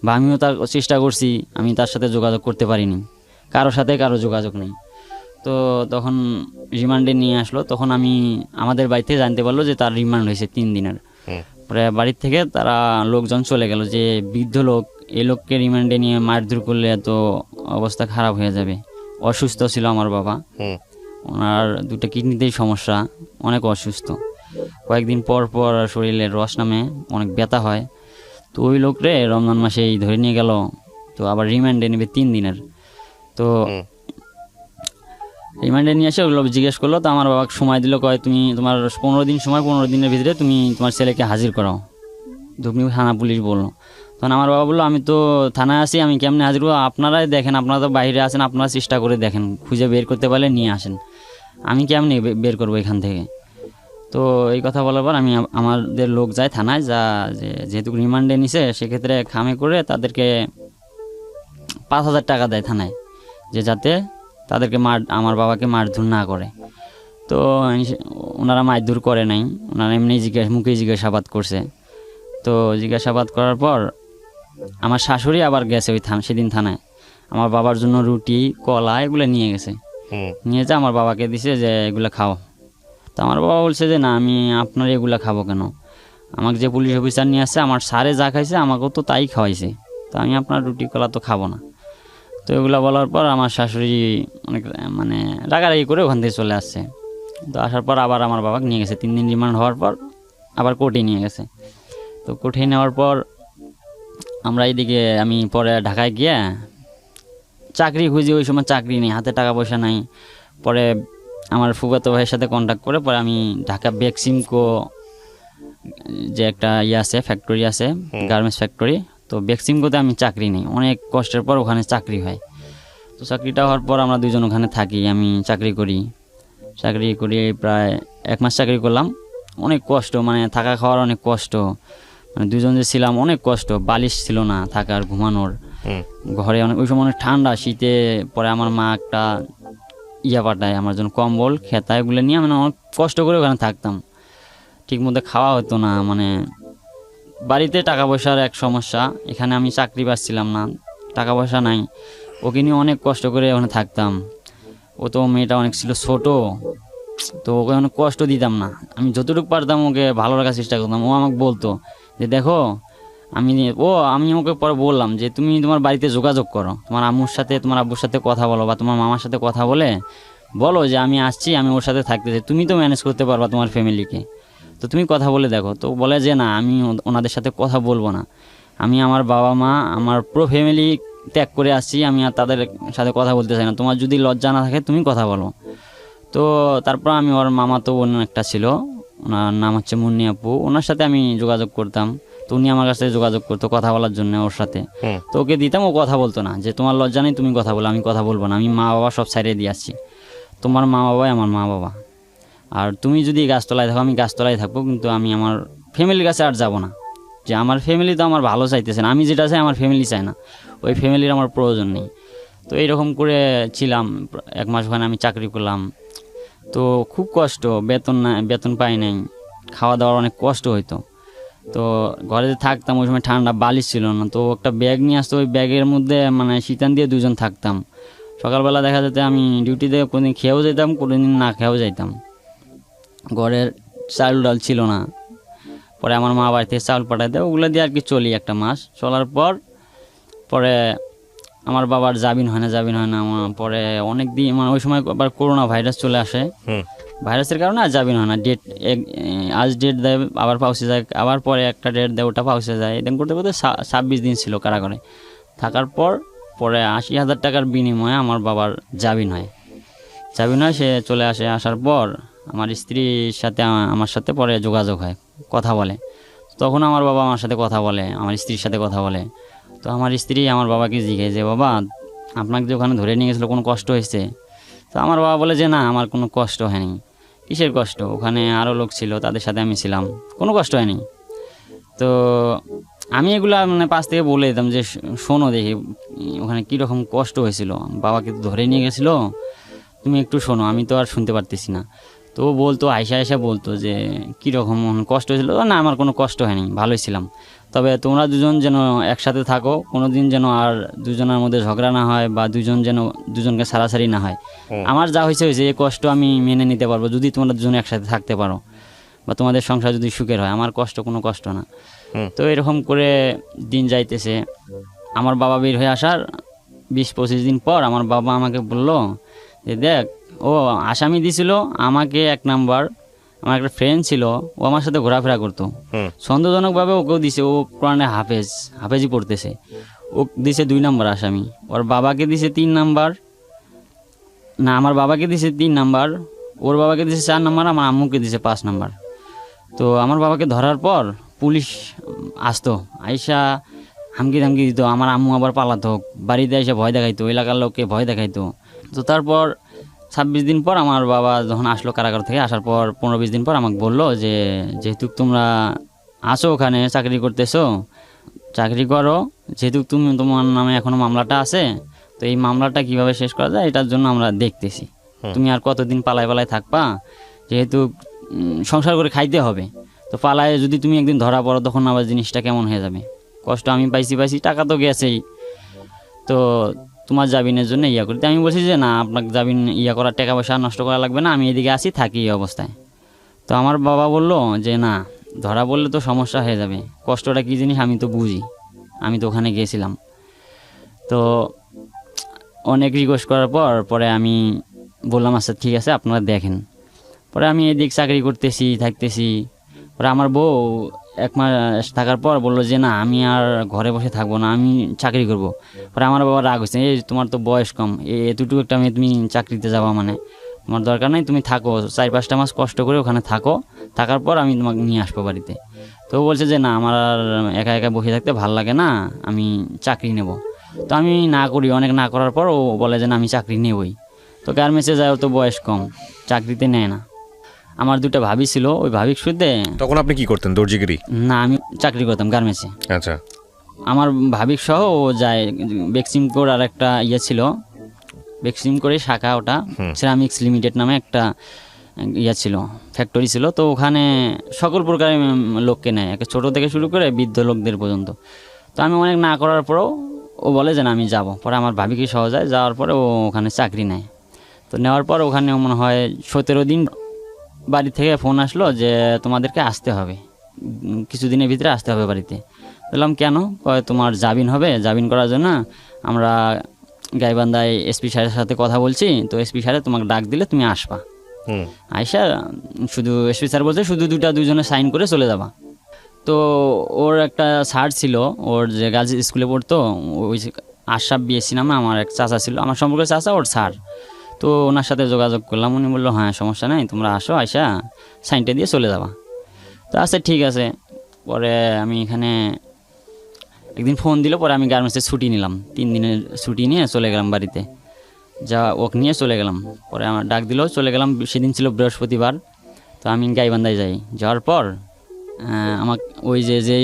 বা আমিও তার চেষ্টা করছি, আমি তার সাথে যোগাযোগ করতে পারিনি, কারোর সাথে কারো যোগাযোগ নেই। তো তখন রিমান্ডে নিয়ে আসলো, তখন আমি আমাদের বাড়িতে জানতে পারলো যে তার রিমান্ড হয়েছে 3 দিনের। পরে বাড়ির থেকে তারা লোকজন চলে গেল যে বৃদ্ধ লোক, এই লোককে রিমান্ডে নিয়ে মারধর করলে তো অবস্থা খারাপ হয়ে যাবে। অসুস্থ ছিল আমার বাবা, ওনার 2টা কিডনিতেই সমস্যা, অনেক অসুস্থ। কয়েকদিন পর পর শরীরে রস নামে, অনেক ব্যথা হয়। তো ওই লোকরে রমজান মাসেই ধরে নিয়ে গেল, তো আবার রিমান্ডে নেবে 3 দিনের। তো রিমান্ডে নিয়ে এসে ওগুলো জিজ্ঞেস করলো। তো আমার বাবাকে সময় দিল, কয় তুমি তোমার 15 দিন সময়, 15 দিনের ভিতরে তুমি তোমার ছেলেকে হাজির করাও। ধুবনি থানা পুলিশ বললো। তখন আমার বাবা বললো আমি তো থানায় আছি, আমি কেমনে হাজির করবো, আপনারাই দেখেন, আপনারা তো বাইরে আছেন, আপনারা চেষ্টা করে দেখেন, খুঁজে বের করতে পারলে নিয়ে আসেন, আমি কেমনে বের করবো এখান থেকে। তো এই কথা বলার পর আমি আমাদের লোক যায় থানায়, যা যেহেতু রিমান্ডে নিছে সেক্ষেত্রে খামে করে তাদেরকে 5,000 টাকা দেয় থানায়, যে যাতে তাদেরকে আমার বাবাকে মারধর না করে। তো ওনারা মারধর করে নাই, ওনারা এমনি মুখে জিজ্ঞাসাবাদ করছে। তো জিজ্ঞাসাবাদ করার পর আমার শাশুড়ি আবার গেছে ওই সেদিন থানায়, আমার বাবার জন্য রুটি কলা এগুলো নিয়ে গেছে, নিয়ে যা আমার বাবাকে দিছে যে এগুলো খাও। তো আমার বাবা বলছে যে না, আমি আপনার এগুলো খাবো কেন, আমাকে যে পুলিশ অফিসার নিয়ে আসছে, আমার স্যারে যা খাইছে আমাকেও তো তাই খাওয়াইছে, তো আমি আপনার রুটি কলা তো খাবো না। তো এগুলো বলার পর আমার শাশুড়ি অনেক মানে রাগারাগি করে ওখান থেকে চলে আসছে। তো আসার পর আবার আমার বাবাকে নিয়ে গেছে, 3 দিন রিমান্ড হওয়ার পর আবার কোর্টে নিয়ে গেছে। তো কোর্টে নেওয়ার পর আমরা এইদিকে আমি পরে ঢাকায় গিয়ে চাকরি খুঁজি, ওই সময় চাকরি নেই, হাতে টাকা পয়সা নাই। পরে আমার ফুফাতো ভাইয়ের সাথে কন্ট্যাক্ট করে পরে আমি ঢাকা বেক্সিমকো যে একটা আছে ফ্যাক্টরি আছে, গার্মেন্টস ফ্যাক্টরি, তো বেক্সিমকোতে আমি চাকরি নেই, অনেক কষ্টের পর ওখানে চাকরি হয়। তো চাকরিটা হওয়ার পর আমরা 2 জন ওখানে থাকি, আমি চাকরি করি প্রায় 1 মাস চাকরি করলাম। অনেক কষ্ট, মানে থাকা খাওয়ার অনেক কষ্ট, মানে 2 জন যে ছিলাম অনেক কষ্ট, বালিশ ছিল না থাকার, ঘুমানোর, ঘরে অনেক, ওই সময় অনেক ঠান্ডা, শীতে। পরে আমার মা একটা পাঠায় আমার জন্য, কম্বল খেতা এগুলো নিয়ে মানে অনেক কষ্ট করে ওখানে থাকতাম। ঠিক মতো খাওয়া হতো না, মানে বাড়িতে টাকা পয়সার এক সমস্যা, এখানে আমি চাকরি পাচ্ছিলাম না, টাকা পয়সা নাই, ওকে নিয়ে অনেক কষ্ট করে ওখানে থাকতাম। ও তো মেয়েটা অনেক ছিল ছোট, তো ওকে অনেক কষ্ট দিতাম না, আমি যতটুকু পারতাম ওকে ভালো রাখার চেষ্টা করতাম। ও আমাকে বলতো যে দেখো আমি ওকে পরে বললাম যে তুমি তোমার বাড়িতে যোগাযোগ করো, তোমার আম্মুর সাথে তোমার আব্বুর সাথে কথা বলো, বা তোমার মামার সাথে কথা বলো যে আমি আসছি, আমি ওর সাথে থাকতেছি, তুমি তো ম্যানেজ করতে পারবা তোমার ফ্যামিলিকে, তো তুমি কথা বলে দেখো। তো বলে যে না, আমি ওনাদের সাথে কথা বলবো না, আমি আমার বাবা মা আমার পুরো ফ্যামিলি ত্যাগ করে আসছি, আমি আর তাদের সাথে কথা বলতে চাই না, তোমার যদি লজ্জা না থাকে তুমি কথা বলো। তো তারপর আমি ওর মামা তো বোন একটা ছিল, ওনার নাম হচ্ছে মুন্নি আপু, ওনার সাথে আমি যোগাযোগ করতাম। তো উনি আমার কাছে যোগাযোগ করতো কথা বলার জন্য ওর সাথে, তো ওকে দিতাম, ও কথা বলতো না, যে তোমার লজ্জা নেই তুমি কথা বলো, আমি কথা বলবো না, আমি মা বাবা সব ছাড়িয়ে দিয়ে আসছি, তোমার মা বাবাই আমার মা বাবা, আর তুমি যদি গাছতলায় থাকো আমি গাছতলায় থাকবো, কিন্তু আমি আমার ফ্যামিলির কাছে আর যাব না, যে আমার ফ্যামিলি তো আমার ভালো চাইতেছে না, আমি যেটা চাই আমার ফ্যামিলি চায় না, ওই ফ্যামিলির আমার প্রয়োজন নেই। তো এইরকম করে ছিলাম 1 মাস ওখানে আমি চাকরি করলাম। তো খুব কষ্ট, বেতন পাই নাই, খাওয়া দাওয়ার অনেক কষ্ট হইতো। তো ঘরে যে থাকতাম ওই সময় ঠান্ডা, বালিশ ছিল না, তো একটা ব্যাগ নিয়ে আসতো, ওই ব্যাগের মধ্যে মানে শীতান দিয়ে 2 জন থাকতাম। সকালবেলা দেখা যেত আমি ডিউটিতে কোনোদিন খেয়েও যেতাম, কোনোদিন না খেয়েও যাইতাম, ঘরের চাল ডাল ছিল না। পরে আমার মা বাড়ি থেকে চাউল পাঠাইতে, ওগুলো দিয়ে আর কি চলি 1 মাস। চলার পরে আমার বাবার জামিন হয় না, পরে অনেক দিন, মানে ওই সময় আবার করোনা ভাইরাস চলে আসে, ভাইরাসের কারণে আর জামিন হয় না, আজ ডেট দেয়, আবার পাউসে যায়, আবার পরে একটা ডেট দেয়, ওটা পাউসে যায়, এরকম করতে করতে 26 দিন ছিল কারাগারে থাকার পর পরে ৮০,০০০ টাকার বিনিময়ে আমার বাবার জামিন হয়। সে চলে আসে। আসার পর আমার স্ত্রীর সাথে আমার সাথে পরে যোগাযোগ হয়, কথা বলে। তখন আমার বাবা আমার সাথে কথা বলে, আমার স্ত্রীর সাথে কথা বলে। তো আমার স্ত্রী আমার বাবাকে জিজ্ঞাসা যে বাবা আপনাকে যে ওখানে ধরে নিয়ে গেছিলো কোনো কষ্ট হয়েছে? তো আমার বাবা বলে যে না আমার কোনো কষ্ট হয়নি। কিসের কষ্ট? ওখানে আরও লোক ছিল, তাদের সাথে আমি ছিলাম, কোনো কষ্ট হয়নি। তো আমি এগুলা মানে পাশ থেকে বলে দিতাম যে শোনো দেখি ওখানে কীরকম কষ্ট হয়েছিল, বাবাকে তো ধরে নিয়ে গেছিলো, তুমি একটু শোনো, আমি তো আর শুনতে পারতেছি না। তো ও বলতো আয়সা বলতো যে কীরকম কষ্ট হয়েছিল। না আমার কোনো কষ্ট হয়নি, ভালোই ছিলাম। তবে তোমরা দুজন যেন একসাথে থাকো, কোনো দিন যেন আর দুজনের মধ্যে ঝগড়া না হয় বা দুজন যেন দুজনকে সারাসারি না হয়। আমার যা হয়েছে এই কষ্ট আমি মেনে নিতে পারবো যদি তোমরা দুজন একসাথে থাকতে পারো বা তোমাদের সংসার যদি সুখের হয়। আমার কষ্ট কোনো কষ্ট না। তো এরকম করে দিন যাইতেছে। আমার বাবা বের হয়ে আসার ২০-২৫ দিন পর আমার বাবা আমাকে বললো যে দেখ ও আসামি দিছিল আমাকে ১ নাম্বার, আমার একটা ফ্রেন্ড ছিল, ও আমার সাথে ঘোরাফেরা করতো, সন্দেহজনকভাবে ওকেও দিছে। ও কোরআনে হাফেজই পড়তেছে, ও দিছে ২ নাম্বার আসামি। ওর বাবাকে দিছে ৩ নাম্বার, না আমার বাবাকে দিছে 3 নাম্বার, ওর বাবাকে দিছে 4 নাম্বার, আমার আম্মুকে দিছে 5 নাম্বার। তো আমার বাবাকে ধরার পর পুলিশ আসতো, আইসা হামকি ধামকি দিত। আমার আম্মু আবার পালাতো, বাড়িতে এসে ভয় দেখাইতো, এলাকার লোককে ভয় দেখাইতো। তো তারপর ২৬ দিন পর আমার বাবা যখন আসলো কারাগার থেকে, আসার পর ১৫-২০ দিন পর আমাকে বললো যে যেহেতু তোমরা আসো ওখানে চাকরি করতেছো, চাকরি করো, যেহেতু তোমার নামে এখনও মামলাটা আছে, তো এই মামলাটা কিভাবে শেষ করা যায় এটার জন্য আমরা দেখতেছি। তুমি আর কতদিন পালায় থাকবা, যেহেতু সংসার করে খাইতে হবে, তো পালায় যদি তুমি একদিন ধরা পড়ো তখন আবার জিনিসটা কেমন হয়ে যাবে। কষ্ট আমি পাইছি, টাকা তো গেছেই, তো তোমার জামিনের জন্য করতে আমি বলছি যে না আপনাকে জামিন করার টাকা পয়সা নষ্ট করা লাগবে না, আমি এদিকে আসি থাকি এই অবস্থায়। তো আমার বাবা বলল যে না ধরা পড়লে তো সমস্যা হয়ে যাবে, কষ্টটা কী জিনিস আমি তো বুঝি, আমি তো ওখানে গিয়েছিলাম। তো অনেক রিকোয়েস্ট করার পরে আমি বললাম আচ্ছা ঠিক আছে আপনারা দেখেন। পরে আমি এদিক চাকরি থাকতেছি। পরে আমার বউ 1 মাস থাকার পর বললো যে না আমি আর ঘরে বসে থাকবো না, আমি চাকরি করব। পরে আমার বাবা রাগ হচ্ছে, এই তোমার তো বয়স কম, এতটুকু একটা মেয়ে তুমি চাকরিতে যাবা, মানে তোমার দরকার নাই, তুমি থাকো 4-5টা মাস কষ্ট করে ওখানে থাকার পর আমি তোমাকে নিয়ে আসবো বাড়িতে। তো বলছে যে না আমার আর একা বসে থাকতে ভাল লাগে না, আমি চাকরি নেব। তো আমি না করি, অনেক না করার পর ও বলে যে না আমি চাকরি নেবই। তো গার্মেন্টসে যায়, ও তো বয়স কম, চাকরিতে নেয় না। আমার 2টা ভাবি ছিল, ওই ভাবিক সুদে। তখন আপনি কি করতেন? দর্জিগিরি? না আমি চাকরি করতাম গার্মেন্টসে। আচ্ছা। আমার ভাবিক সহ ও যায় বেক্সিমকোর আর একটা ছিল, বেক্সিমকোরে শাখা, ওটা সেরামিক্স লিমিটেড নামে একটা ছিল, ফ্যাক্টরি ছিল। তো ওখানে সকল প্রকারের লোককে নেয়, ছোট থেকে শুরু করে বৃদ্ধ লোকদের পর্যন্ত। তো আমি অনেক না করার পরেও ও বলে যে না আমি যাব। পরে আমার ভাবিকে সহ যায়, যাওয়ার পরে ও ওখানে চাকরি নেয়। তো নেওয়ার পর ওখানে মনে হয় 17 দিন বাড়ি থেকে ফোন আসলো যে তোমাদেরকে আসতে হবে, কিছুদিনের ভিতরে আসতে হবে বাড়িতে। বললাম কেন? তোমার জামিন হবে, জামিন করার জন্য আমরা গাইবান্ধায় এসপি স্যারের সাথে কথা বলছি, তো এসপি স্যারে তোমাকে ডাক দিলে তুমি আসবা। আইসা শুধু এসপি স্যার বলছে শুধু দুজনে সাইন করে চলে যাবা। তো ওর একটা স্যার ছিল, ওর যে গার্লস স্কুলে পড়তো, ওই আশরাফ বিএসসি নামে আমার এক চাচা ছিল, আমার সম্পর্কে চাচা, ওর স্যার। তো ওনার সাথে যোগাযোগ করলাম, উনি বললো হ্যাঁ সমস্যা নাই, তোমরা আসো, আইসা সাইনটা দিয়ে চলে যাবা। তো আচ্ছা ঠিক আছে। পরে আমি এখানে একদিন ফোন দিল, পরে আমি গার্মেন্টসে ছুটি নিলাম, 3 দিনের ছুটি নিয়ে চলে গেলাম বাড়িতে, ওক নিয়ে চলে গেলাম। পরে আমার ডাক দিল, চলে গেলাম। সেদিন ছিল বৃহস্পতিবার। তো আমি গাইবান্ধায় যাওয়ার পর আমাকে ওই যে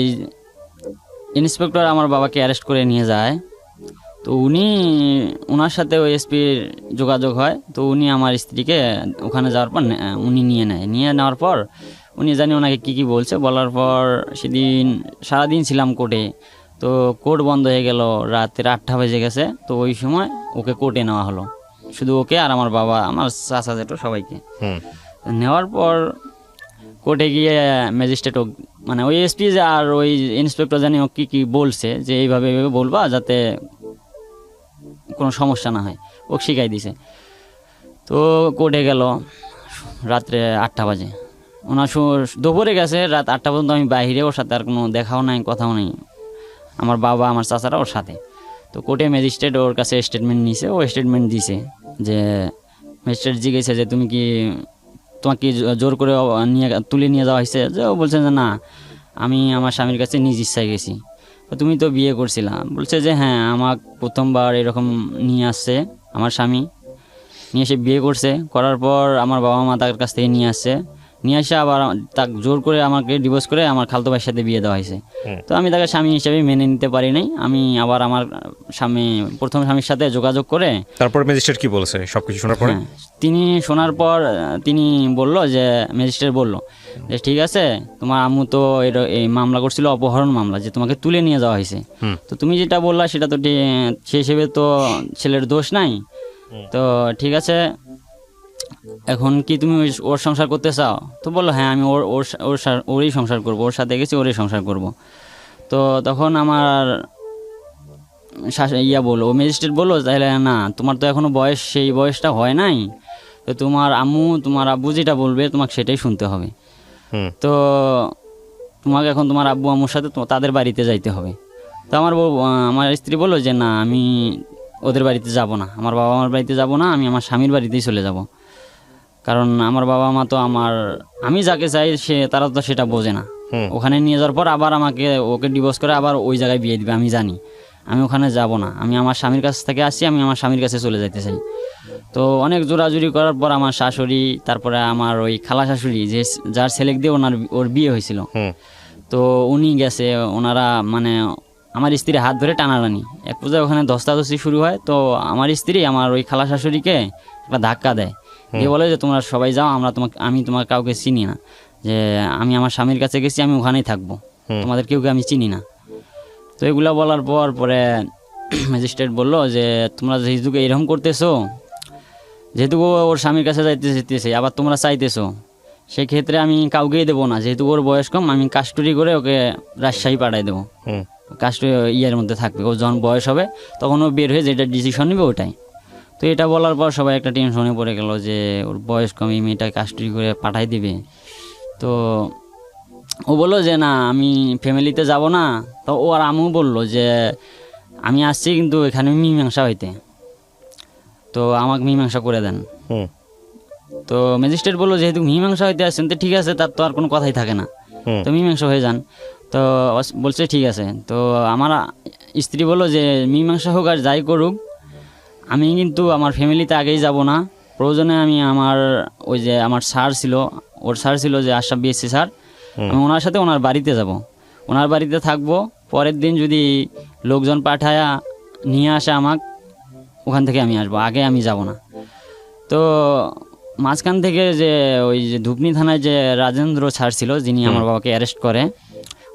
ইন্সপেক্টর আমার বাবাকে অ্যারেস্ট করে নিয়ে যায়, তো ওনার সাথে ওই এসপির যোগাযোগ হয়। তো উনি আমার স্ত্রীকে ওখানে যাওয়ার পর উনি নিয়ে নেওয়ার পর উনি জানি ওনাকে কী বলছে, বলার পর সেদিন সারাদিন ছিলাম কোর্টে। তো কোর্ট বন্ধ হয়ে গেল, রাতের 8টা বেজে গেছে। তো ওই সময় ওকে কোর্টে নেওয়া হলো, শুধু ওকে আর আমার বাবা, আমার চাচা জেঠু সবাইকে। নেওয়ার পর কোর্টে গিয়ে ম্যাজিস্ট্রেট মানে ওই এসপি আর ওই ইন্সপেক্টর জানি ও কী বলছে যে এইভাবে বলবা যাতে কোনো সমস্যা না হয়, ও শিখাই দিছে। তো কোর্টে গেল রাত্রে 8টা বাজে, ওনার দুপুরে গেছে, রাত 8টা পর্যন্ত আমি বাইরে, ওর সাথে আর কোনো দেখাও নাই, কথাও নেই, আমার বাবা আমার চাচারা ওর সাথে। তো কোর্টে ম্যাজিস্ট্রেট ওর কাছে স্টেটমেন্ট নিছে, ও স্টেটমেন্ট দিছে যে ম্যাজিস্ট্রেট জিজ্ঞেসে যে তুমি কি তোমাকে কি জোর করে তুলে নিয়ে যাওয়া হয়েছে, যে ও বলছে যে না, আমি আমার স্বামীর কাছে নিজ ইচ্ছায় গেছি। তো তুমি তো বিয়ে করছিলা, বলছে যে হ্যাঁ, আমাকে প্রথমবার এরকম নিয়ে আসছে আমার স্বামী, নিয়ে এসে বিয়ে করছে, করার পর আমার বাবা মা তার কাছ থেকে নিয়ে আসছে, নিয়ে এসে আবার তাকে জোর করে আমাকে ডিভোর্স করে আমার খালতো ভাইয়ের সাথে বিয়ে দেওয়া হয়েছে। তো আমি তাকে স্বামী হিসেবে মেনে নিতে পারি নাই। আমি আবার আমার প্রথম স্বামীর সাথে যোগাযোগ করে, তারপর ম্যাজিস্ট্রেট কি বলেছে সবকিছু শোনার পরে? হ্যাঁ, তিনি শোনার পর তিনি বলল যে ম্যাজিস্ট্রেট বলল যে ঠিক আছে, তোমার আম্মু তো এই মামলা করছিল অপহরণ মামলা, যে তোমাকে তুলে নিয়ে যাওয়া হয়েছে। তো তুমি যেটা বললা সেটা তো সেই হিসেবে তো ছেলের দোষ নাই। তো ঠিক আছে, এখন কি তুমি ওর সংসার করতে চাও? তো বললো হ্যাঁ, আমি ওরই সংসার করব, ওর সাথে গেছি, ওরই সংসার করব। তো তখন আমার বললো, ও ম্যাজিস্ট্রেট বললো তাহলে না, তোমার তো এখনো সেই বয়সটা হয় নাই, তো তোমার আব্বু যেটা বলবে তোমাকে সেটাই শুনতে হবে। তো তোমাকে এখন তোমার আব্বু আম্মুর সাথে তাদের বাড়িতে যাইতে হবে। তো আমার স্ত্রী বললো যে না, আমি ওদের বাড়িতে যাব না, আমার বাবা মার বাড়িতে যাব না, আমি আমার স্বামীর বাড়িতেই চলে যাব। কারণ আমার বাবা মা তো আমি যাকে চাই তারা তো সেটা বোঝে না। ওখানে নিয়ে যাওয়ার পর আবার ওকে ডিভোর্স করে আবার ওই জায়গায় বিয়ে দিবে, আমি জানি। আমি ওখানে যাব না, আমি আমার স্বামীর কাছ থেকে আসছি, আমি আমার স্বামীর কাছে চলে যেতে চাই। তো অনেক জোরাজুরি করার পর আমার শাশুড়ি, তারপরে আমার ওই খালা শাশুড়ি, যার ছেলে দিয়ে ওর বিয়ে হয়েছিল, তো উনি গেছে, ওনারা মানে আমার স্ত্রীর হাত ধরে টানাটানি, এক পর্যায়ে ওখানে ধস্তাধস্তি শুরু হয়। তো আমার স্ত্রী আমার ওই খালা শাশুড়িকে একটা ধাক্কা দেয়, দিয়ে বলে যে তোমরা সবাই যাও, আমি তোমার কাউকে চিনি না, যে আমি আমার স্বামীর কাছে গেছি, আমি ওখানেই থাকবো, তোমাদের কেউকে আমি চিনি না। তো এগুলা বলার পরে ম্যাজিস্ট্রেট বললো যে তোমরা যেহেতু এরকম করতেছো, যেহেতু ওর স্বামীর কাছে যেতেছে, আবার তোমরা চাইতেছো, সেক্ষেত্রে আমি কাউকেই দেবো না, যেহেতু ওর বয়স কম, আমি কাস্টডি করে ওকে রাজশাহী পাঠাই দেবো, কাস্টডি মধ্যে থাকবে, ও যখন বয়স হবে তখন ও বের হয়ে যেটা ডিসিশন নেবে ওটাই। তো এটা বলার পর সবাই একটা টেনশনে পড়ে গেল যে ওর বয়স কম, এই মেয়েটা কাস্টডি করে পাঠাই দিবে। তো ও বললো যে না, আমি ফ্যামিলিতে যাব না। তো ও আর আমিও বললো যে আমি আসছি কিন্তু এখানে মীমাংসা হইতে, তো আমাকে মীমাংসা করে দেন। তো ম্যাজিস্ট্রেট বললো যেহেতু মীমাংসা হইতে আসছেন, তো ঠিক আছে, তার তো আর কোনো কথাই থাকে না, তো মীমাংসা হয়ে যান। তো বলছে ঠিক আছে। তো আমার স্ত্রী বললো যে মীমাংসা হোক আর যাই করুক, আমি কিন্তু আমার ফ্যামিলিতে আগেই যাব না, প্রয়োজনে আমি ওই যে আমার ওর স্যার ছিল যে আশরাফ বিএসসি স্যার, আমি ওনার সাথে ওনার বাড়িতে যাব, ওনার বাড়িতে থাকবো, পরের দিন যদি লোকজন পাঠায়া নিয়ে আসে আমাকে, ওখান থেকে আমি আসবো, আগে আমি যাব না। তো মাঝখান থেকে যে ওই যে ধুপনি থানায় যে রাজেন্দ্র স্যার ছিল, যিনি আমার বাবাকে অ্যারেস্ট করে,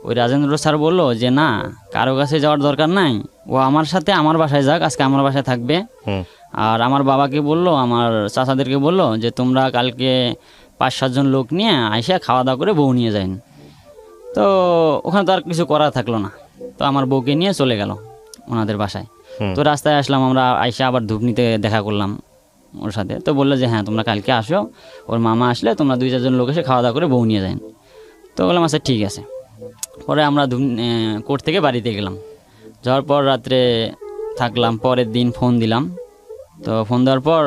ওই রাজেন্দ্র স্যার বললো যে না, কারো কাছে যাওয়ার দরকার নাই, ও আমার সাথে আমার বাসায় যাক, আজকে আমার বাসায় থাকবে। আর আমার বাবাকে বললো, আমার চাচাদেরকে বললো যে তোমরা কালকে 5-7 জন লোক নিয়ে আইসা খাওয়া দাওয়া করে বউ নিয়ে যান। তো ওখানে তো আর কিছু করা থাকলো না, তো আমার বউকে নিয়ে চলে গেল ওনাদের বাসায়। তো রাস্তায় আসলাম আমরা, আইসা আবার ধুপনিতে দেখা করলাম ওর সাথে। তো বললো যে হ্যাঁ, তোমরা কালকে আসো, ওর মামা আসলে তোমরা 2-4 জন লোক এসে খাওয়া দাওয়া করে বউ নিয়ে যান। তো বললাম আচ্ছা ঠিক আছে। পরে আমরা কোর্ট থেকে বাড়িতে গেলাম, যাওয়ার পর রাত্রে থাকলাম, পরের দিন ফোন দিলাম। তো ফোন দেওয়ার পর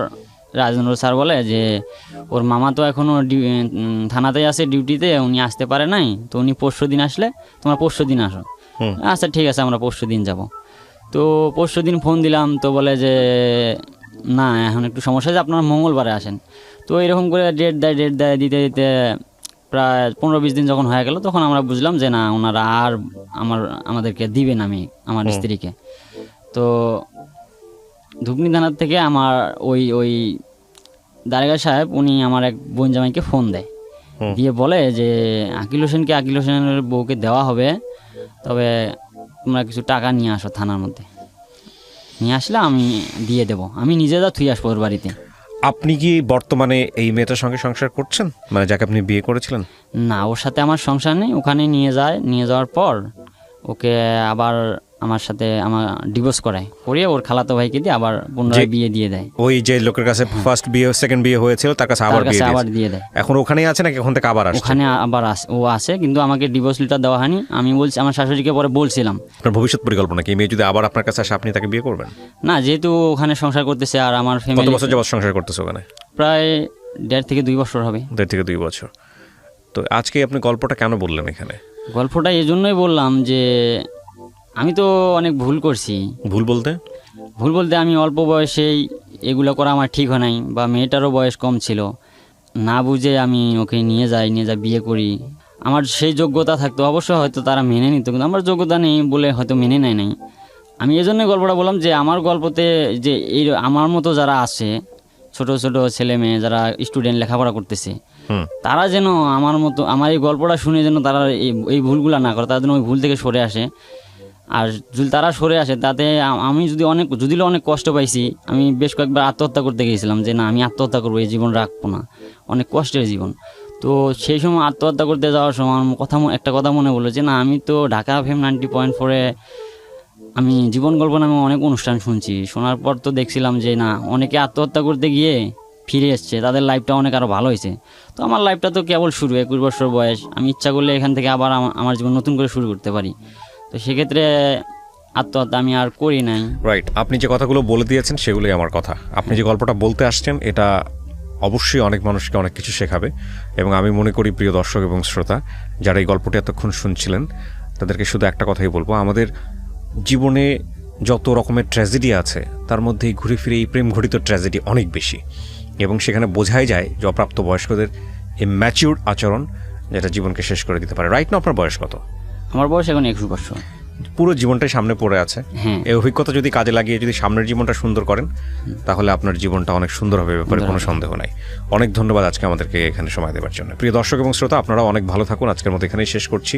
রাজেন্দ্র স্যার বলে যে ওর মামা তো এখনও থানাতেই আছে ডিউটিতে, উনি আসতে পারে নাই, তো উনি পরশুদিন আসলে তোমরা পরশুদিন আসো। আচ্ছা ঠিক আছে, আমরা পরশুদিন যাব। তো পরশুদিন ফোন দিলাম, তো বলে যে না, এখন একটু সমস্যা আছে, আপনারা মঙ্গলবারে আসেন। তো এরকম করে ডেট দেয় দিতে দিতে প্রায় 15-20 দিন যখন হয়ে গেল, তখন আমরা বুঝলাম যে না, ওনারা আর আমাদেরকে দিবেন আমার স্ত্রীকে। তো ধুপনি থানার থেকে আমার ওই দারোগা সাহেব, উনি আমার এক বোন জামাইকে ফোন দেয়, দিয়ে বলে যে আকিল হোসেনের বউকে দেওয়া হবে, তবে তোমরা কিছু টাকা নিয়ে আসো, থানার মধ্যে নিয়ে আসলে আমি দিয়ে দেবো, আমি নিজে থুই আসবো ওর বাড়িতে। আপনি কি বর্তমানে এই মেয়েটার সঙ্গে সংসার করছেন, মানে যাকে আপনি বিয়ে করেছিলেন? না, ওর সাথে আমার সংসার নেই। ওখানে নিয়ে যাওয়ার পর ওকে আবার আমার সাথে আমার ডিভোর্স করিয়ে ওর খালাতো ভাইকে দিয়ে আবার পুনরায় বিয়ে দিয়ে দেয়। ওই যে লোকের কাছে ফার্স্ট বিয়ে সেকেন্ড বিয়ে হয়েছিল তার কাছে আবার তার কাছে বিয়ে আবার দিয়েছে। দিয়ে দেয়। এখন ওখানেই আছে নাকি ওখান থেকে আবার আসছে? ওখানে আবার ও আসে, কিন্তু আমাকে ডিভোর্স লেটার দেওয়া হয়নি। আমি বলছি, আমার শাশুড়িকে পরে বলছিলাম। আপনার ভবিষ্যৎ পরিকল্পনা কি, মেয়ে যদি আবার আপনার কাছে আসে আপনি তাকে বিয়ে করবেন? না, যেহেতু ওখানে সংসার করতেছে আর আমার কত ফ্যামিলি বছর যাবত সংসার করতেছে ওখানে? প্রায় 1.5 থেকে 2 বছর হবে। 1.5 থেকে 2 বছর। তো আজকে আপনি গল্পটা কেন বললেন এখানে? গল্পটা এই জন্যই বললাম যে আমি তো অনেক ভুল করছি। ভুল বলতে আমি অল্প বয়সেই এগুলো করা আমার ঠিক হয় নাই, বা মেয়েটারও বয়স কম ছিল, না বুঝে আমি ওকে নিয়ে যাই বিয়ে করি। আমার সেই যোগ্যতা থাকতো অবশ্যই হয়তো তারা মেনে নিত, কিন্তু আমার যোগ্যতা নেই বলে হয়তো মেনে নেয় নাই। আমি এই জন্যই গল্পটা বললাম যে আমার গল্পতে যে এই আমার মতো যারা আছে, ছোট ছোট ছেলে মেয়ে যারা স্টুডেন্ট লেখাপড়া করতেছে, তারা যেন আমার মতো আমার এই গল্পটা শুনে যেন তারা এই ভুলগুলো না করে, তারা যেন ওই ভুল থেকে সরে আসে। আর যদি তারা সরে আসে তাতে আমি যদি অনেক কষ্ট পাইছি, আমি বেশ কয়েকবার আত্মহত্যা করতে গিয়েছিলাম যে না আমি আত্মহত্যা করবো, এই জীবন রাখবো না, অনেক কষ্টের জীবন। তো সেই সময় আত্মহত্যা করতে যাওয়ার সময় আমার একটা কথা মনে পড়লো যে না, আমি তো ঢাকা FM 90.4-এ আমি জীবন গল্প নামে অনেক অনুষ্ঠান শুনছি। শোনার পর তো দেখছিলাম যে না, অনেকে আত্মহত্যা করতে গিয়ে ফিরে এসছে, তাদের লাইফটা অনেক আরও ভালো হয়েছে। তো আমার লাইফটা তো কেবল শুরু, 21 বছর বয়স, আমি ইচ্ছা করলে এখান থেকে আবার আমার জীবন নতুন করে শুরু করতে পারি। তো সেক্ষেত্রে আত্মহত্যা আমি আর করি নাই। রাইট, আপনি যে কথাগুলো বলে দিয়েছেন সেগুলোই আমার কথা। আপনি যে গল্পটা বলতে আসছেন এটা অবশ্যই অনেক মানুষকে অনেক কিছু শেখাবে, এবং আমি মনে করি প্রিয় দর্শক এবং শ্রোতা যারা এই গল্পটি এতক্ষণ শুনছিলেন তাদেরকে শুধু একটা কথাই বলবো, আমাদের জীবনে যত রকমের ট্র্যাজেডি আছে তার মধ্যে ঘুরে ফিরে এই প্রেম ঘটিত ট্র্যাজেডি অনেক বেশি, এবং সেখানে বোঝাই যায় যে অপ্রাপ্ত বয়স্কদের এই ম্যাচিউর আচরণ যেটা জীবনকে শেষ করে দিতে পারে। রাইট না? আপনার বয়স কত? আমার বয়স এখন 21 বছর। পুরো জীবনটাই সামনে পড়ে আছে। হ্যাঁ, এই অভিজ্ঞতা যদি কাজে লাগিয়ে যদি সামনের জীবনটা সুন্দর করেন তাহলে আপনার জীবনটা অনেক সুন্দর হবে, ব্যাপারে কোনো সন্দেহ নাই। অনেক ধন্যবাদ আজকে আমাদেরকে এখানে সময় দেওয়ার জন্য। প্রিয় দর্শক এবং শ্রোতা, আপনারা অনেক ভালো থাকুন। আজকের মতো এখানেই শেষ করছি।